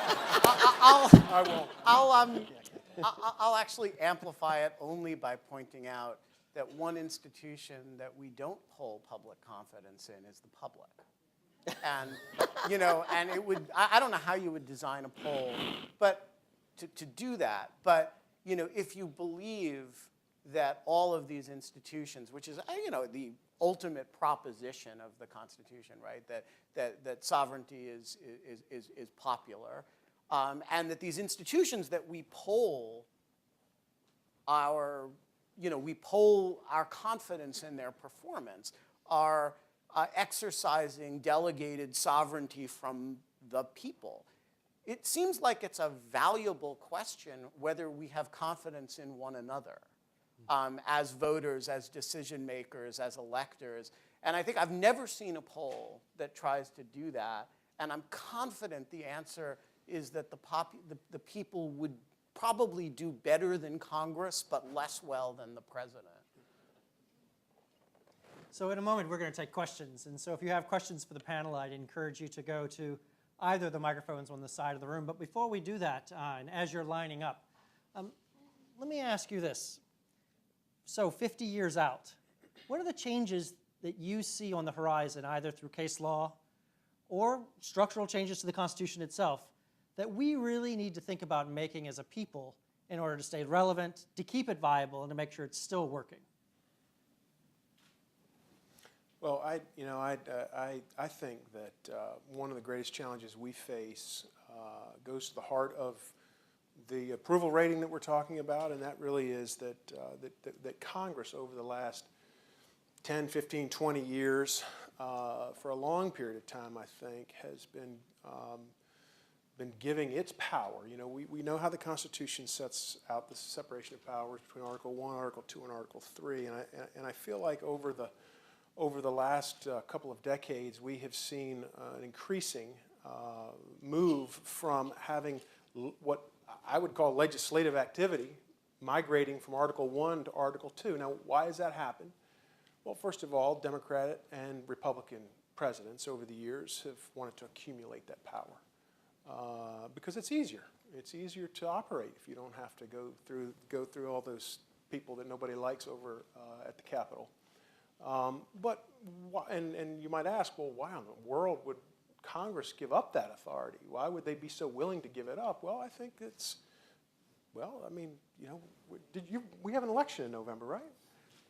I'll actually amplify it only by pointing out that one institution that we don't poll public confidence in is the public. And you know, and it would, I don't know how you would design a poll, but to do that. But you know, if you believe that all of these institutions, which is you know the ultimate proposition of the Constitution, right? That sovereignty is popular, and that these institutions that we poll our confidence in their performance are exercising delegated sovereignty from the people. It seems like it's a valuable question whether we have confidence in one another as voters, as decision makers, as electors. And I think I've never seen a poll that tries to do that. And I'm confident the answer is that the people would probably do better than Congress, but less well than the president. So in a moment, we're going to take questions. And so if you have questions for the panel, I'd encourage you to go to either of the microphones on the side of the room. But before we do that, and as you're lining up, let me ask you this. So 50 years out, what are the changes that you see on the horizon, either through case law or structural changes to the Constitution itself, that we really need to think about making as a people in order to stay relevant, to keep it viable, and to make sure it's still working? Well, I think that one of the greatest challenges we face goes to the heart of the approval rating that we're talking about, and that really is that Congress over the last 10, 15, 20 years, for a long period of time, I think, has been giving its power. You know, we know how the Constitution sets out the separation of powers between Article 1, Article 2, and Article 3, and I feel like over the last couple of decades, we have seen an increasing move from having what I would call legislative activity migrating from Article 1 to Article 2. Now, why has that happened? Well, first of all, Democratic and Republican presidents over the years have wanted to accumulate that power because it's easier. It's easier to operate if you don't have to go through all those people that nobody likes over at the Capitol. And you might ask, well, why in the world would Congress give up that authority? Why would they be so willing to give it up? Well, I think we have an election in November, right?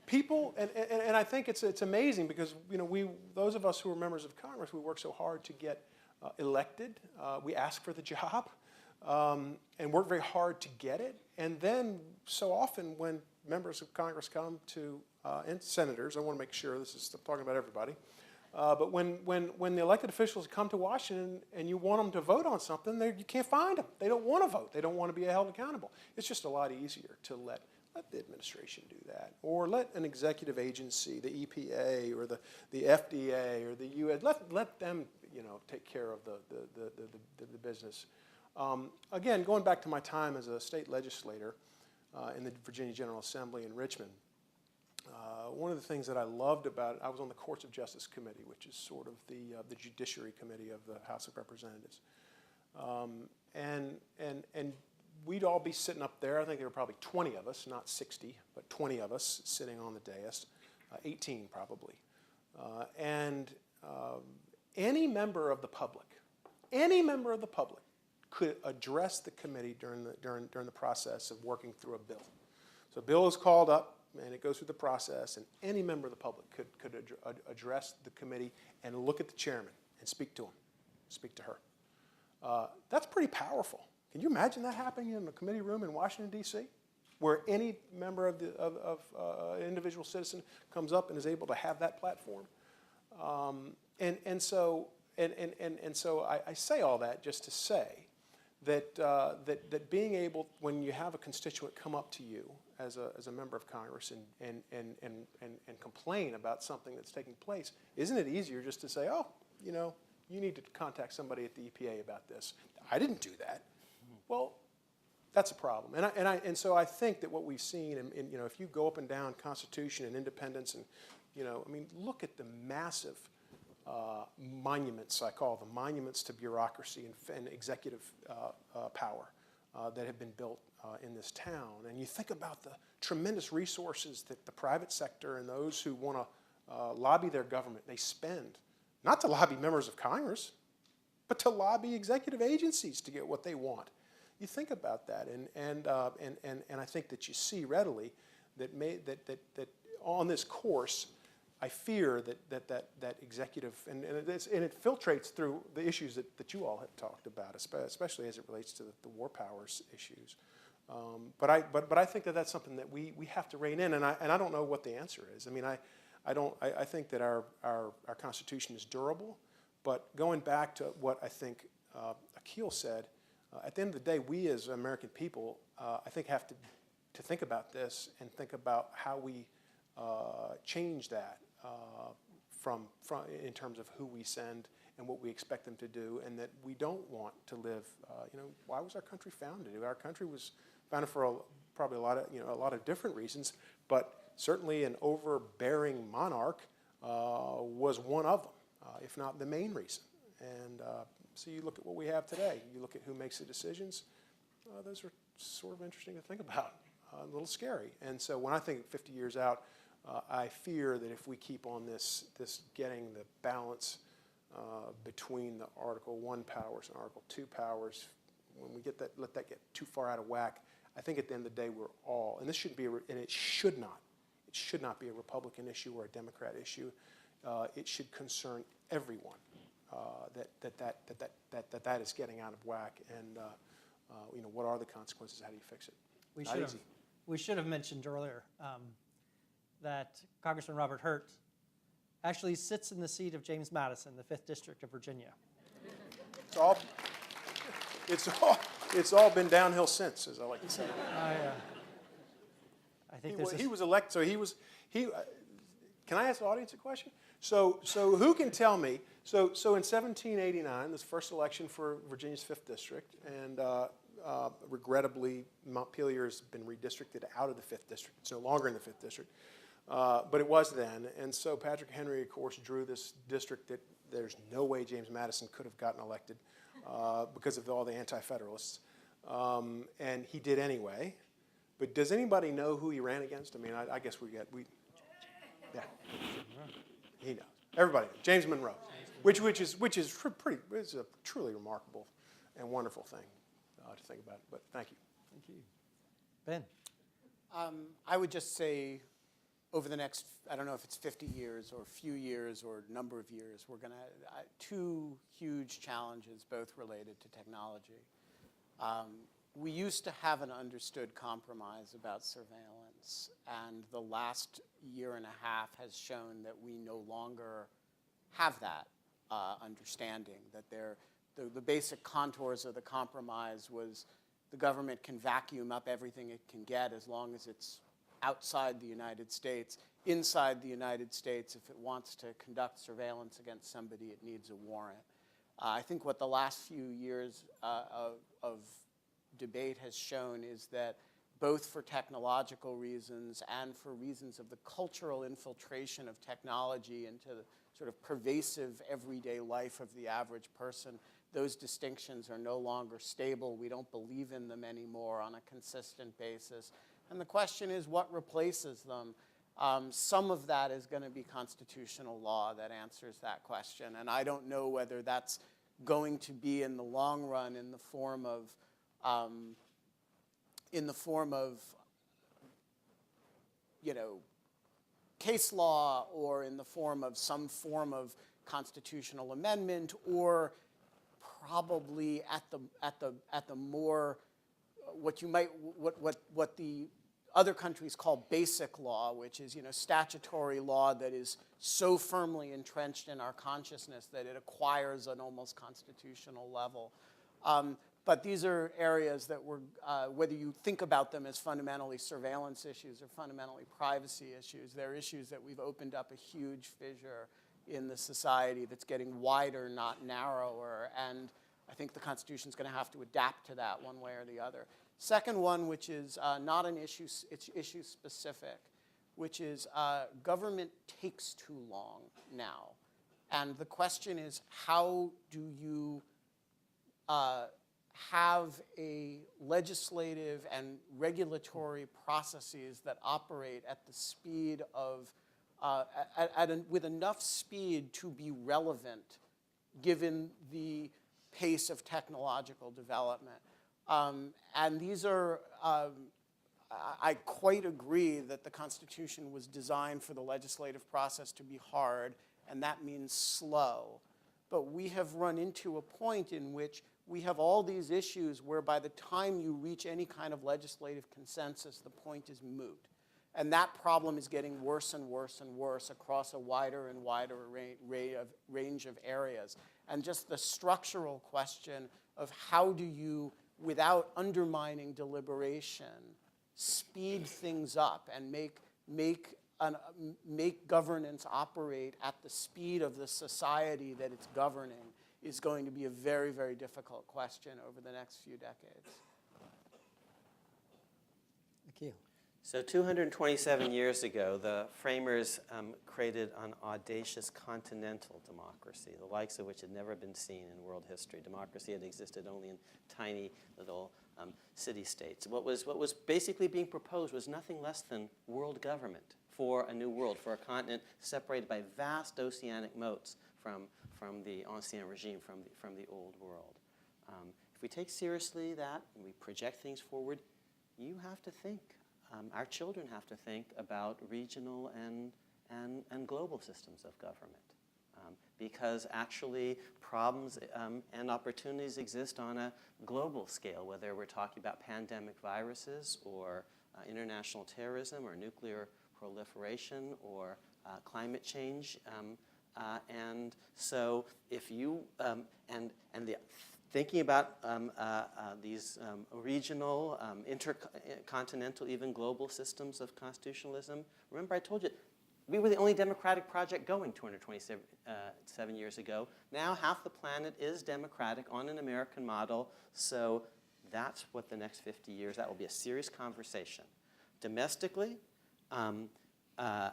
People, and I think it's amazing because, you know, those of us who are members of Congress, we work so hard to get elected. We ask for the job and work very hard to get it. And then so often when members of Congress come to and senators, I want to make sure I'm talking about everybody, but when the elected officials come to Washington and you want them to vote on something, you can't find them. They don't want to vote. They don't want to be held accountable. It's just a lot easier to let the administration do that, or let an executive agency, the EPA or the FDA or the US, let them take care of the business. Again, going back to my time as a state legislator in the Virginia General Assembly in Richmond, one of the things that I loved about it, I was on the Courts of Justice Committee, which is sort of the Judiciary Committee of the House of Representatives. And we'd all be sitting up there. I think there were probably 20 of us, not 60, but 20 of us sitting on the dais, 18 probably. Any member of the public could address the committee during the process of working through a bill. So a bill is called up, and it goes through the process, and any member of the public could address the committee and look at the chairman and speak to him, speak to her. That's pretty powerful. Can you imagine that happening in a committee room in Washington, D.C., where any member of individual citizen comes up and is able to have that platform? So I say all that just to say that being able, when you have a constituent come up to you as a member of Congress and complain about something that's taking place, isn't it easier just to say, oh, you need to contact somebody at the EPA about this? I didn't do that. Well, that's a problem. And so I think that what we've seen, if you go up and down Constitution and independence, and look at the massive monuments, I call them monuments to bureaucracy and executive power that have been built in this town. And you think about the tremendous resources that the private sector and those who want to lobby their government, they spend, not to lobby members of Congress, but to lobby executive agencies to get what they want. You think about that, and I think that you see readily that on this course, I fear that executive, and it filtrates through the issues that you all have talked about, especially as it relates to the war powers issues. But I think that that's something that we have to rein in, and I don't know what the answer is. I think that our Constitution is durable, but going back to what I think Akhil said, at the end of the day, we as American people, I think, have to think about this and think about how we change that from in terms of who we send and what we expect them to do, and that we don't want to live. Why was our country founded? Our country was founded for probably a lot of different reasons, but certainly an overbearing monarch was one of them, if not the main reason. And so you look at what we have today. You look at who makes the decisions. Those are sort of interesting to think about, a little scary. And so when I think 50 years out, I fear that if we keep on this getting the balance between the Article I powers and Article II powers, when we let that get too far out of whack, I think at the end of the day we're all, and this shouldn't be, and it should not be a Republican issue or a Democrat issue. It should concern everyone. That is getting out of whack, and what are the consequences? How do you fix it? We should have mentioned earlier that Congressman Robert Hurt actually sits in the seat of James Madison, the 5th District of Virginia. It's all been downhill since, as I like to say. I think he was elected. So can I ask the audience a question? So who can tell me? So in 1789, this first election for Virginia's 5th District, and regrettably, Montpelier has been redistricted out of the 5th District. It's no longer in the 5th District, but it was then. And so Patrick Henry, of course, drew this district that there's no way James Madison could have gotten elected because of all the anti-federalists, and he did anyway. But does anybody know who he ran against? I guess yeah, he knows. Everybody knows. James Monroe, which is it's a truly remarkable and wonderful thing to think about. But thank you. Thank you. Ben? I would just say over the next, I don't know if it's 50 years or few years or number of years, we're going to, two huge challenges, both related to technology. We used to have an understood compromise about surveillance, and the last year and a half has shown that we no longer have that understanding, that the basic contours of the compromise was the government can vacuum up everything it can get as long as it's outside the United States. Inside the United States, if it wants to conduct surveillance against somebody, it needs a warrant. I think what the last few years of debate has shown is that both for technological reasons and for reasons of the cultural infiltration of technology into the sort of pervasive everyday life of the average person, those distinctions are no longer stable. We don't believe in them anymore on a consistent basis. And the question is, what replaces them? Some of that is going to be constitutional law that answers that question. And I don't know whether that's going to be in the long run in the form of case law, or in the form of some form of constitutional amendment, or probably at the more what the other countries call basic law, which is statutory law that is so firmly entrenched in our consciousness that it acquires an almost constitutional level. But these are areas that whether you think about them as fundamentally surveillance issues or fundamentally privacy issues, they're issues that we've opened up a huge fissure in the society that's getting wider, not narrower. And I think the Constitution is going to have to adapt to that one way or the other. Second one, which is not an issue, it's issue specific, which is government takes too long now. And the question is, how do you have a legislative and regulatory processes that operate at the speed of, with enough speed to be relevant given the pace of technological development. And these are, I quite agree that the Constitution was designed for the legislative process to be hard, and that means slow. But we have run into a point in which we have all these issues where by the time you reach any kind of legislative consensus, the point is moot. And that problem is getting worse and worse and worse across a wider and wider range of areas. And just the structural question of how do you, without undermining deliberation, speed things up and make governance operate at the speed of the society that it's governing is going to be a very, very difficult question over the next few decades. Akhil. So 227 years ago, the framers created an audacious continental democracy, the likes of which had never been seen in world history. Democracy had existed only in tiny little city-states. What was basically being proposed was nothing less than world government for a new world, for a continent separated by vast oceanic moats from the ancien regime, from the old world. If we take seriously that and we project things forward, you have to think. Our children have to think about regional and global systems of government. Because actually problems and opportunities exist on a global scale, whether we're talking about pandemic viruses or international terrorism or nuclear proliferation or climate change. And so if you, thinking about these regional, intercontinental, even global systems of constitutionalism, remember I told you, we were the only democratic project going 227 years ago. Now half the planet is democratic on an American model, so that's what the next 50 years, that will be a serious conversation. Domestically, here are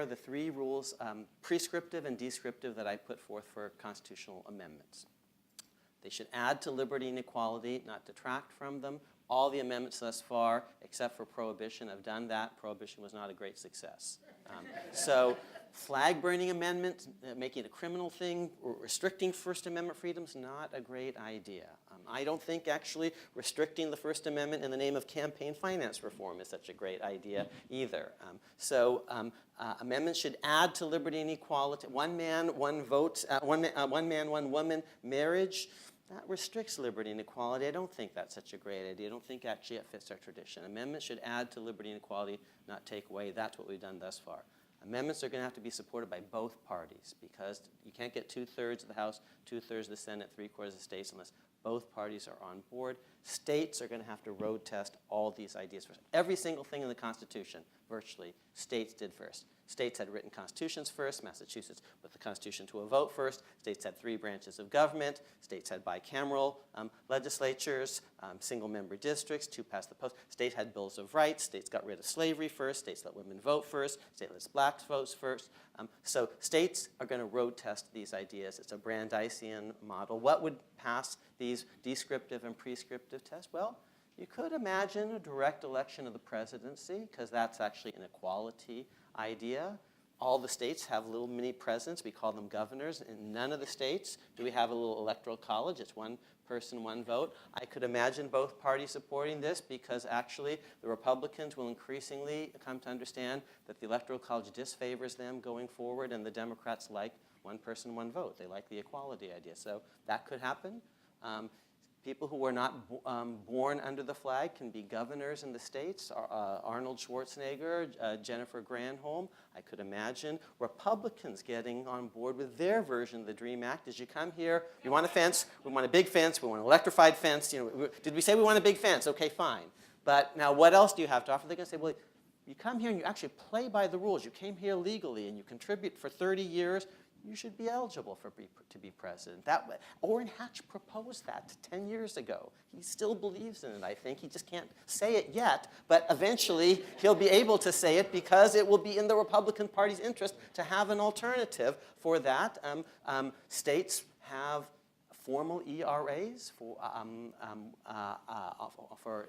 the three rules, prescriptive and descriptive, that I put forth for constitutional amendments. They should add to liberty and equality, not detract from them. All the amendments thus far, except for prohibition, have done that. Prohibition was not a great success. So flag-burning amendment, making it a criminal thing, restricting First Amendment freedoms, not a great idea. I don't think actually restricting the First Amendment in the name of campaign finance reform is such a great idea either. Amendments should add to liberty and equality. One man, one vote, one man, one woman, marriage. That restricts liberty and equality. I don't think that's such a great idea. I don't think actually it fits our tradition. Amendments should add to liberty and equality, not take away. That's what we've done thus far. Amendments are going to have to be supported by both parties because you can't get 2/3 of the House, 2/3 of the Senate, 3/4 of the states unless both parties are on board. States are going to have to road test all these ideas first. Every single thing in the Constitution, virtually, states did first. States had written constitutions first. Massachusetts put the Constitution to a vote first. States had 3 branches of government. States had bicameral legislatures, single-member districts, 2 past the post. States had bills of rights. States got rid of slavery first. States let women vote first. States let blacks vote first. So states are going to road test these ideas. It's a Brandeisian model. What would pass these descriptive and prescriptive tests? Well, you could imagine a direct election of the presidency, because that's actually an equality idea. All the states have little mini presidents. We call them governors. In none of the states do we have a little electoral college. It's 1 person, 1 vote. I could imagine both parties supporting this, because actually the Republicans will increasingly come to understand that the electoral college disfavors them going forward, and the Democrats like 1 person, 1 vote. They like the equality idea. So that could happen. People who were not born under the flag can be governors in the states. Arnold Schwarzenegger, Jennifer Granholm. I could imagine Republicans getting on board with their version of the DREAM Act. As you come here, we want a fence, we want a big fence, we want an electrified fence. You know, did we say we want a big fence? Okay, fine. But now what else do you have to offer? They're going to say, well, you come here and you actually play by the rules. You came here legally and you contribute for 30 years. You should be eligible to be president. Orrin Hatch proposed that 10 years ago. He still believes in it, I think. He just can't say it yet, but eventually he'll be able to say it, because it will be in the Republican Party's interest to have an alternative for that. States have formal ERAs for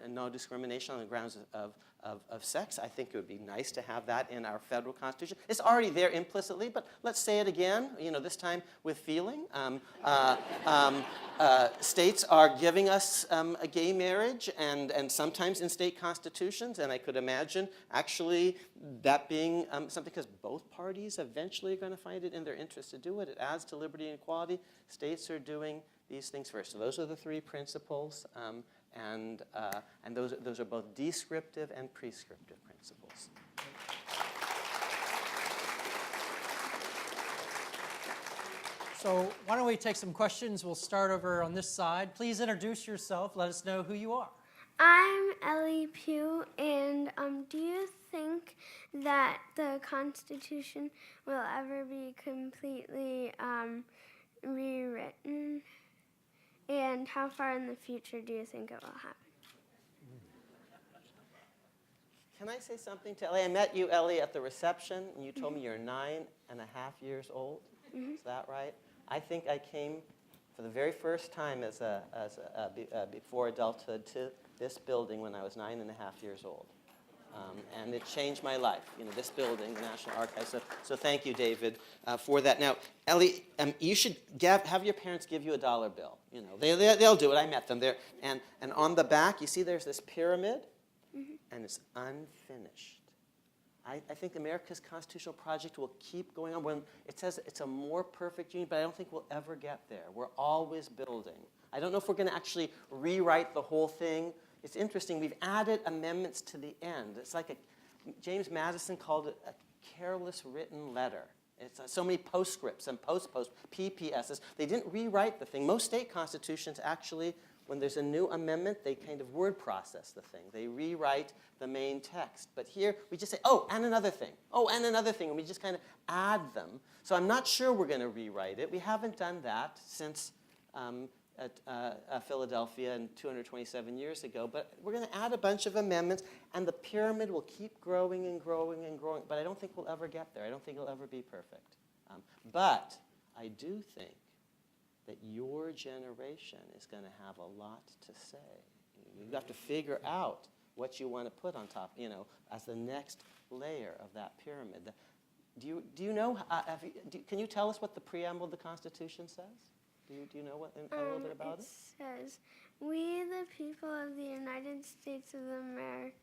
no discrimination on the grounds of sex. I think it would be nice to have that in our federal Constitution. It's already there implicitly, but let's say it again, this time with feeling. States are giving us a gay marriage, and sometimes in state constitutions, and I could imagine actually that being something, because both parties eventually are going to find it in their interest to do it. It adds to liberty and equality. States are doing these things first. So those are the 3 principles. And those are both descriptive and prescriptive principles. So why don't we take some questions? We'll start over on this side. Please introduce yourself. Let us know who you are. I'm Ellie Pugh, and do you think that the Constitution will ever be completely rewritten? And how far in the future do you think it will happen? Can I say something to Ellie? I met you, Ellie, at the reception, and you told me you're 9.5 years old. Mm-hmm. Is that right? I think I came for the very first time before adulthood to this building when I was 9.5 years old. And it changed my life, this building, the National Archives. So thank you, David, for that. Now, Ellie, you should have your parents give you a $1 bill. They'll do it. I met them there. And on the back, you see there's this pyramid, mm-hmm. and it's unfinished. I think America's constitutional project will keep going on. When it says it's a more perfect union, but I don't think we'll ever get there. We're always building. I don't know if we're going to actually rewrite the whole thing. It's interesting. We've added amendments to the end. It's like James Madison called it a careless written letter. It's so many postscripts and post PPSs. They didn't rewrite the thing. Most state constitutions actually, when there's a new amendment, they kind of word process the thing. They rewrite the main text. But here, we just say, oh, and another thing. Oh, and another thing. And we just kind of add them. So I'm not sure we're going to rewrite it. We haven't done that since Philadelphia and 227 years ago, but we're going to add a bunch of amendments, and the pyramid will keep growing and growing and growing, but I don't think we'll ever get there. I don't think it'll ever be perfect. But I do think that your generation is going to have a lot to say. You have to figure out what you want to put on top, as the next layer of that pyramid. Do you know, can you tell us what the preamble of the Constitution says? Do you know a little bit about it? It says, "We, the people of the United States of America."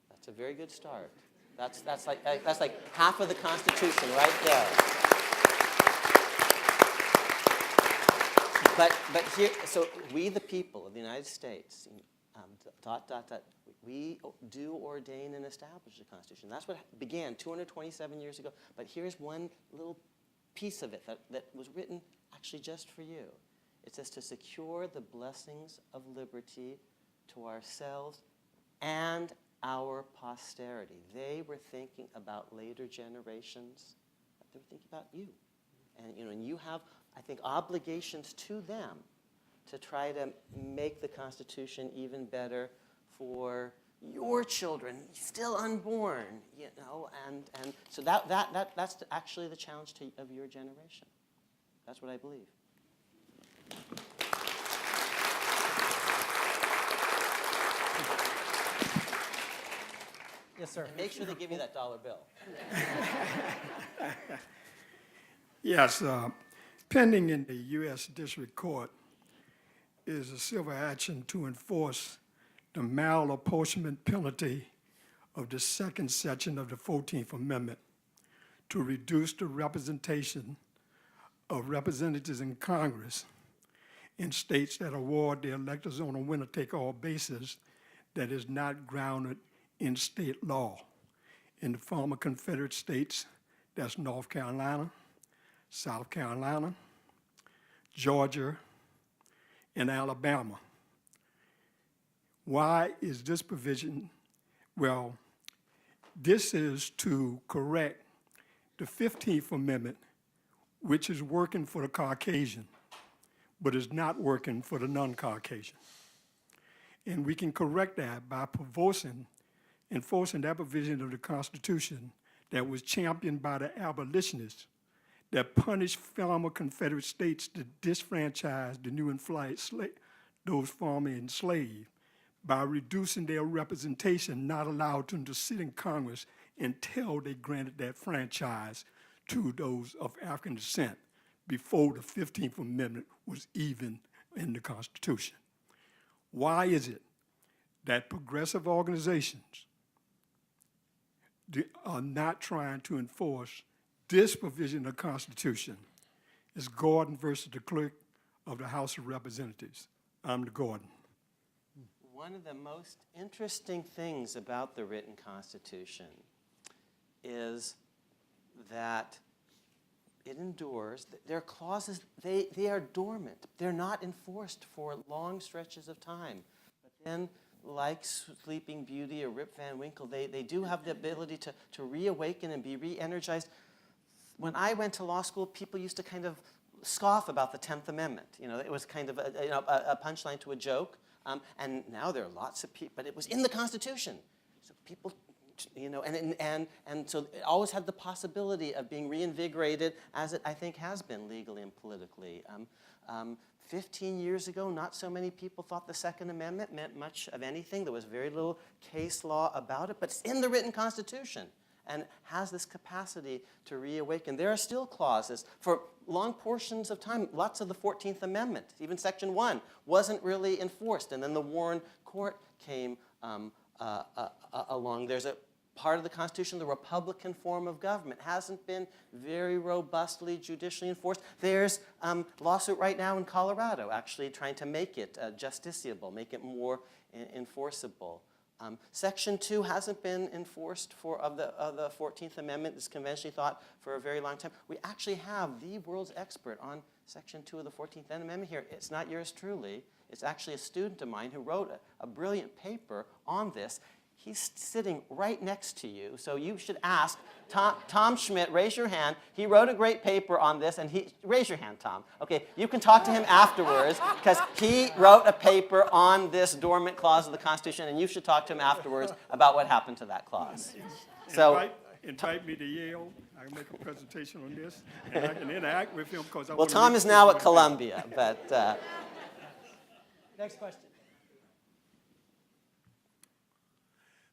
That's a very good start. That's like half of the Constitution right there. But here, so we, the people of the United States, we do ordain and establish the Constitution. That's what began 227 years ago. But here's one little piece of it that was written actually just for you. It says to secure the blessings of liberty to ourselves and our posterity. They were thinking about later generations. They were thinking about you. And you have, I think, obligations to them to try to make the Constitution even better for your children, still unborn, and so that's actually the challenge of your generation. That's what I believe. Yes, sir. And make sure they give you that dollar bill. Yes, pending in the U.S. District Court is a civil action to enforce the malapportionment penalty of the second section of the 14th Amendment to reduce the representation of representatives in Congress in states that award their electors on a winner-take-all basis that is not grounded in state law. In the former Confederate states, that's North Carolina, South Carolina, Georgia, and Alabama. Why is this provision? Well, this is to correct the 15th Amendment, which is working for the Caucasian, but is not working for the non-Caucasian. And we can correct that by enforcing that provision of the Constitution that was championed by the abolitionists that punished former Confederate states to disfranchise the new those former enslaved by reducing their representation, not allowed them to sit in Congress until they granted that franchise to those of African descent before the 15th Amendment was even in the Constitution. Why is it that progressive organizations are not trying to enforce this provision of the Constitution? It's Gordon versus the clerk of the House of Representatives. I'm the Gordon. One of the most interesting things about the written Constitution is that it endures. There are clauses, they are dormant. They're not enforced for long stretches of time. But then, like Sleeping Beauty or Rip Van Winkle, they do have the ability to reawaken and be re-energized. When I went to law school, people used to kind of scoff about the 10th Amendment. It was kind of a punchline to a joke. And now there are lots of people, but it was in the Constitution. So people, and so it always had the possibility of being reinvigorated, as it, I think, has been legally and politically. 15 years ago, not so many people thought the Second Amendment meant much of anything. There was very little case law about it, but it's in the written Constitution and has this capacity to reawaken. There are still clauses for long portions of time. Lots of the 14th Amendment, even Section 1, wasn't really enforced. And then the Warren Court came along. There's a part of the Constitution, the Republican form of government, hasn't been very robustly judicially enforced. There's a lawsuit right now in Colorado actually trying to make it justiciable, make it more enforceable. Section 2 hasn't been enforced of the 14th Amendment. It's conventionally thought for a very long time. We actually have the world's expert on Section 2 of the 14th Amendment here. It's not yours truly. It's actually a student of mine who wrote a brilliant paper on this. He's sitting right next to you, so you should ask Tom Schmidt. Raise your hand. He wrote a great paper on this, and raise your hand, Tom. Okay, you can talk to him afterwards, because he wrote a paper on this dormant clause of the Constitution, and you should talk to him afterwards about what happened to that clause. So, invite me to Yale. I can make a presentation on this, and I can interact with him because I well, Tom is now at Columbia, but... Next question.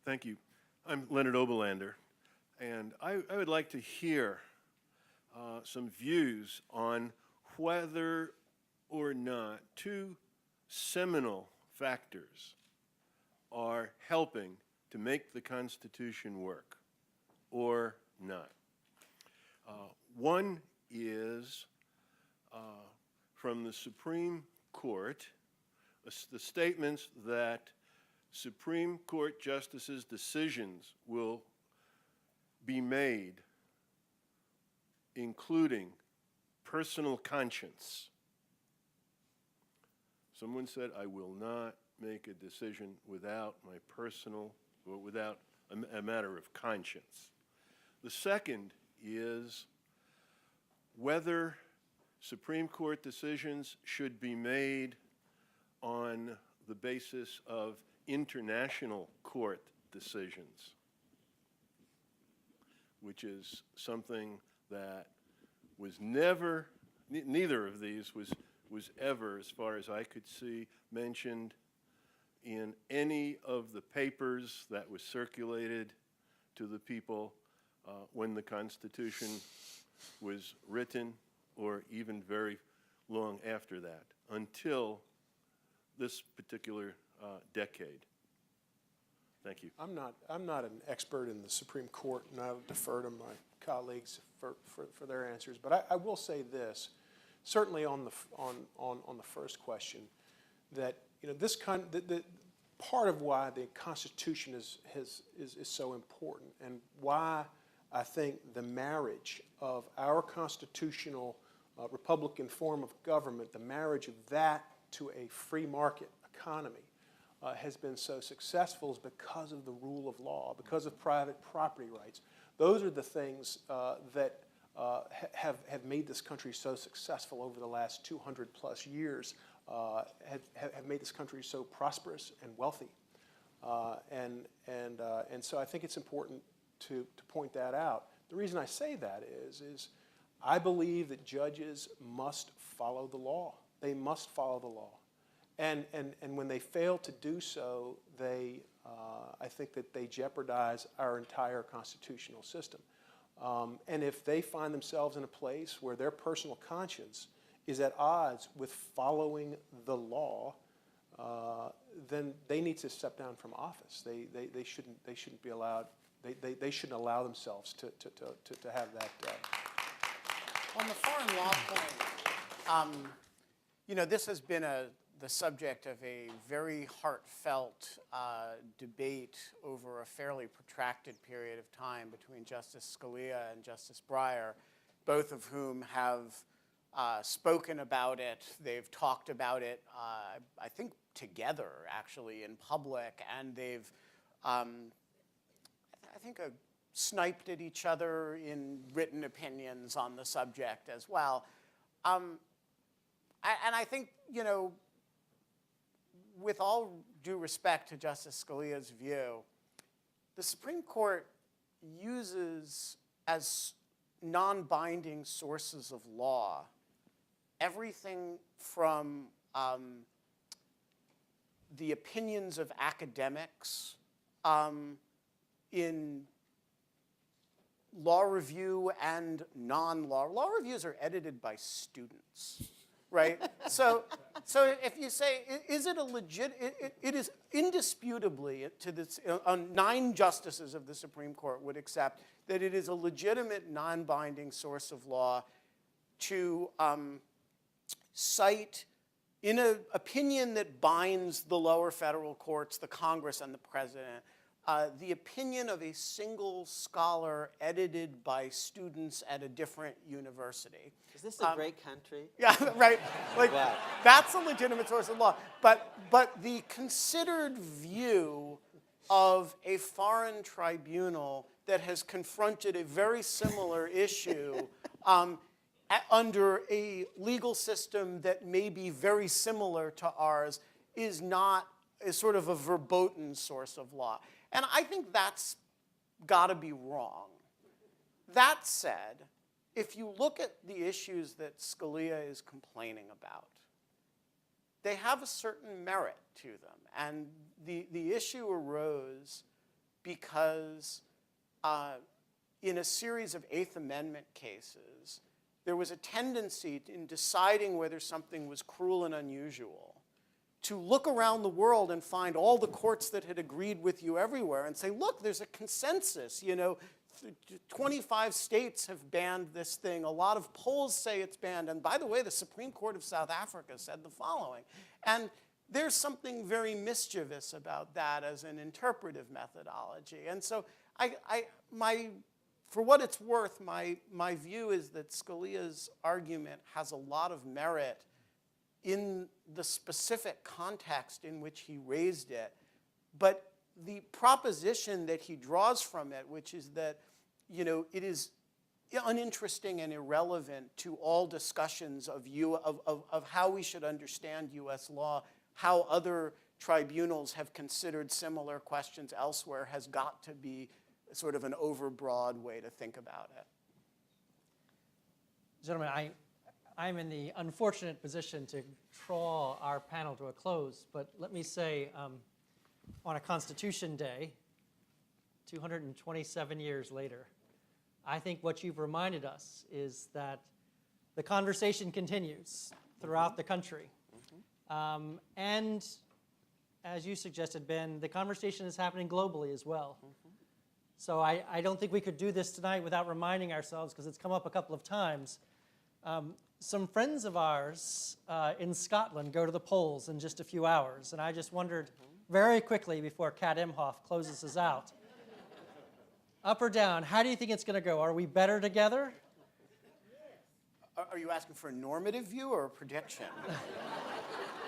Thank you. I'm Leonard Oberlander, and I would like to hear some views on whether or not two seminal factors are helping to make the Constitution work or not. One is from the Supreme Court, the statements that Supreme Court justices' decisions will be made including personal conscience. Someone said, I will not make a decision without my personal, or without a matter of conscience. The second is whether Supreme Court decisions should be made on the basis of international court decisions, which is something that was never, neither of these was ever, as far as I could see, mentioned in any of the papers that was circulated to the people when the Constitution was written, or even very long after that, until this particular decade. Thank you. I'm not an expert in the Supreme Court, and I'll defer to my colleagues for their answers. But I will say this, certainly on the first question, that the part of why the Constitution is so important, and why I think the marriage of our constitutional Republican form of government, the marriage of that to a free market economy, has been so successful is because of the rule of law, because of private property rights. Those are the things that have made this country so successful over the last 200 plus years, have made this country so prosperous and wealthy. And so I think it's important to point that out. The reason I say that is I believe that judges must follow the law. They must follow the law. And when they fail to do so, I think that they jeopardize our entire constitutional system. And if they find themselves in a place where their personal conscience is at odds with following the law, then they need to step down from office. They shouldn't be allowed. They shouldn't allow themselves to have that. On the foreign law point, this has been the subject of a very heartfelt debate over a fairly protracted period of time between Justice Scalia and Justice Breyer, both of whom have spoken about it. They've talked about it, I think, together, actually, in public, and they've, I think, sniped at each other in written opinions on the subject as well. And I think, with all due respect to Justice Scalia's view, the Supreme Court uses as non-binding sources of law everything from the opinions of academics in law review and non-law. Law reviews are edited by students, right? So if you say, is it a legit, it is indisputably, to this, 9 justices of the Supreme Court would accept that it is a legitimate non-binding source of law to cite in an opinion that binds the lower federal courts, the Congress, and the president, the opinion of a single scholar edited by students at a different university. Is this a great country? Yeah, right. Like, Wow. That's a legitimate source of law. But the considered view of a foreign tribunal that has confronted a very similar issue under a legal system that may be very similar to ours is sort of a verboten source of law. And I think that's got to be wrong. That said, if you look at the issues that Scalia is complaining about, they have a certain merit to them. And the issue arose because in a series of Eighth Amendment cases, there was a tendency in deciding whether something was cruel and unusual to look around the world and find all the courts that had agreed with you everywhere and say, look, there's a consensus. 25 states have banned this thing. A lot of polls say it's banned. And by the way, the Supreme Court of South Africa said the following. And there's something very mischievous about that as an interpretive methodology. And so for what it's worth, my view is that Scalia's argument has a lot of merit in the specific context in which he raised it. But the proposition that he draws from it, which is that, it is uninteresting and irrelevant to all discussions of how we should understand U.S. law, how other tribunals have considered similar questions elsewhere, has got to be sort of an overbroad way to think about it. Gentlemen, I'm in the unfortunate position to draw our panel to a close, but let me say, on a Constitution Day, 227 years later, I think what you've reminded us is that the conversation continues throughout the country. And as you suggested, Ben, the conversation is happening globally as well. So I don't think we could do this tonight without reminding ourselves, because it's come up a couple of times. Some friends of ours in Scotland go to the polls in just a few hours, and I just wondered very quickly before Kat Imhoff closes us out, up or down, how do you think it's going to go? Are we better together? Are you asking for a normative view or a prediction?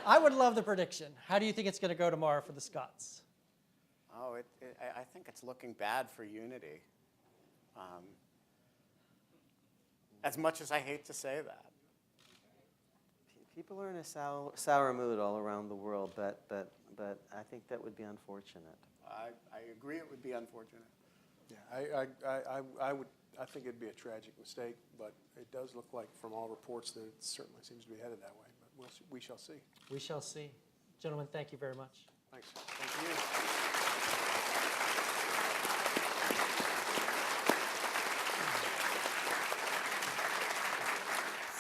I would love the prediction. How do you think it's going to go tomorrow for the Scots? Oh, I think it's looking bad for unity. As much as I hate to say that. People are in a sour mood all around the world, but I think that would be unfortunate. I agree it would be unfortunate. Yeah, I think it'd be a tragic mistake, but it does look like, from all reports, that it certainly seems to be headed that way. But we shall see. We shall see. Gentlemen, thank you very much. Thanks. Thank you.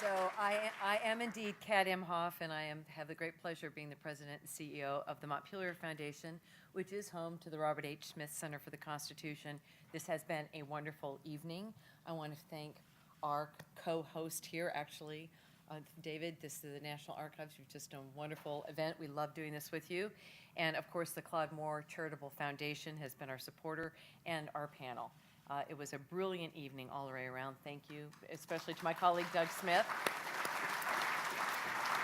So I am indeed Kat Imhoff, and I have the great pleasure of being the president and CEO of the Montpelier Foundation, which is home to the Robert H. Smith Center for the Constitution. This has been a wonderful evening. I want to thank our co-host here, actually, David. This is the National Archives. You've just done a wonderful event. We love doing this with you. And of course, the Claude Moore Charitable Foundation has been our supporter, and our panel. It was a brilliant evening all the way around. Thank you, especially to my colleague, Doug Smith.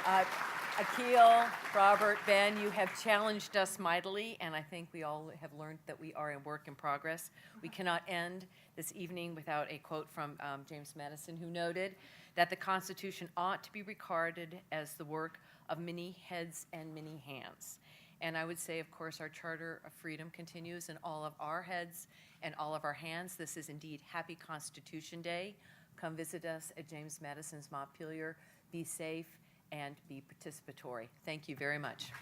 Akhil, Robert, Ben, you have challenged us mightily, and I think we all have learned that we are a work in progress. We cannot end this evening without a quote from James Madison, who noted that the Constitution ought to be regarded as the work of many heads and many hands. And I would say, of course, our Charter of Freedom continues in all of our heads and all of our hands. This is indeed Happy Constitution Day. Come visit us at James Madison's Montpelier. Be safe and be participatory. Thank you very much.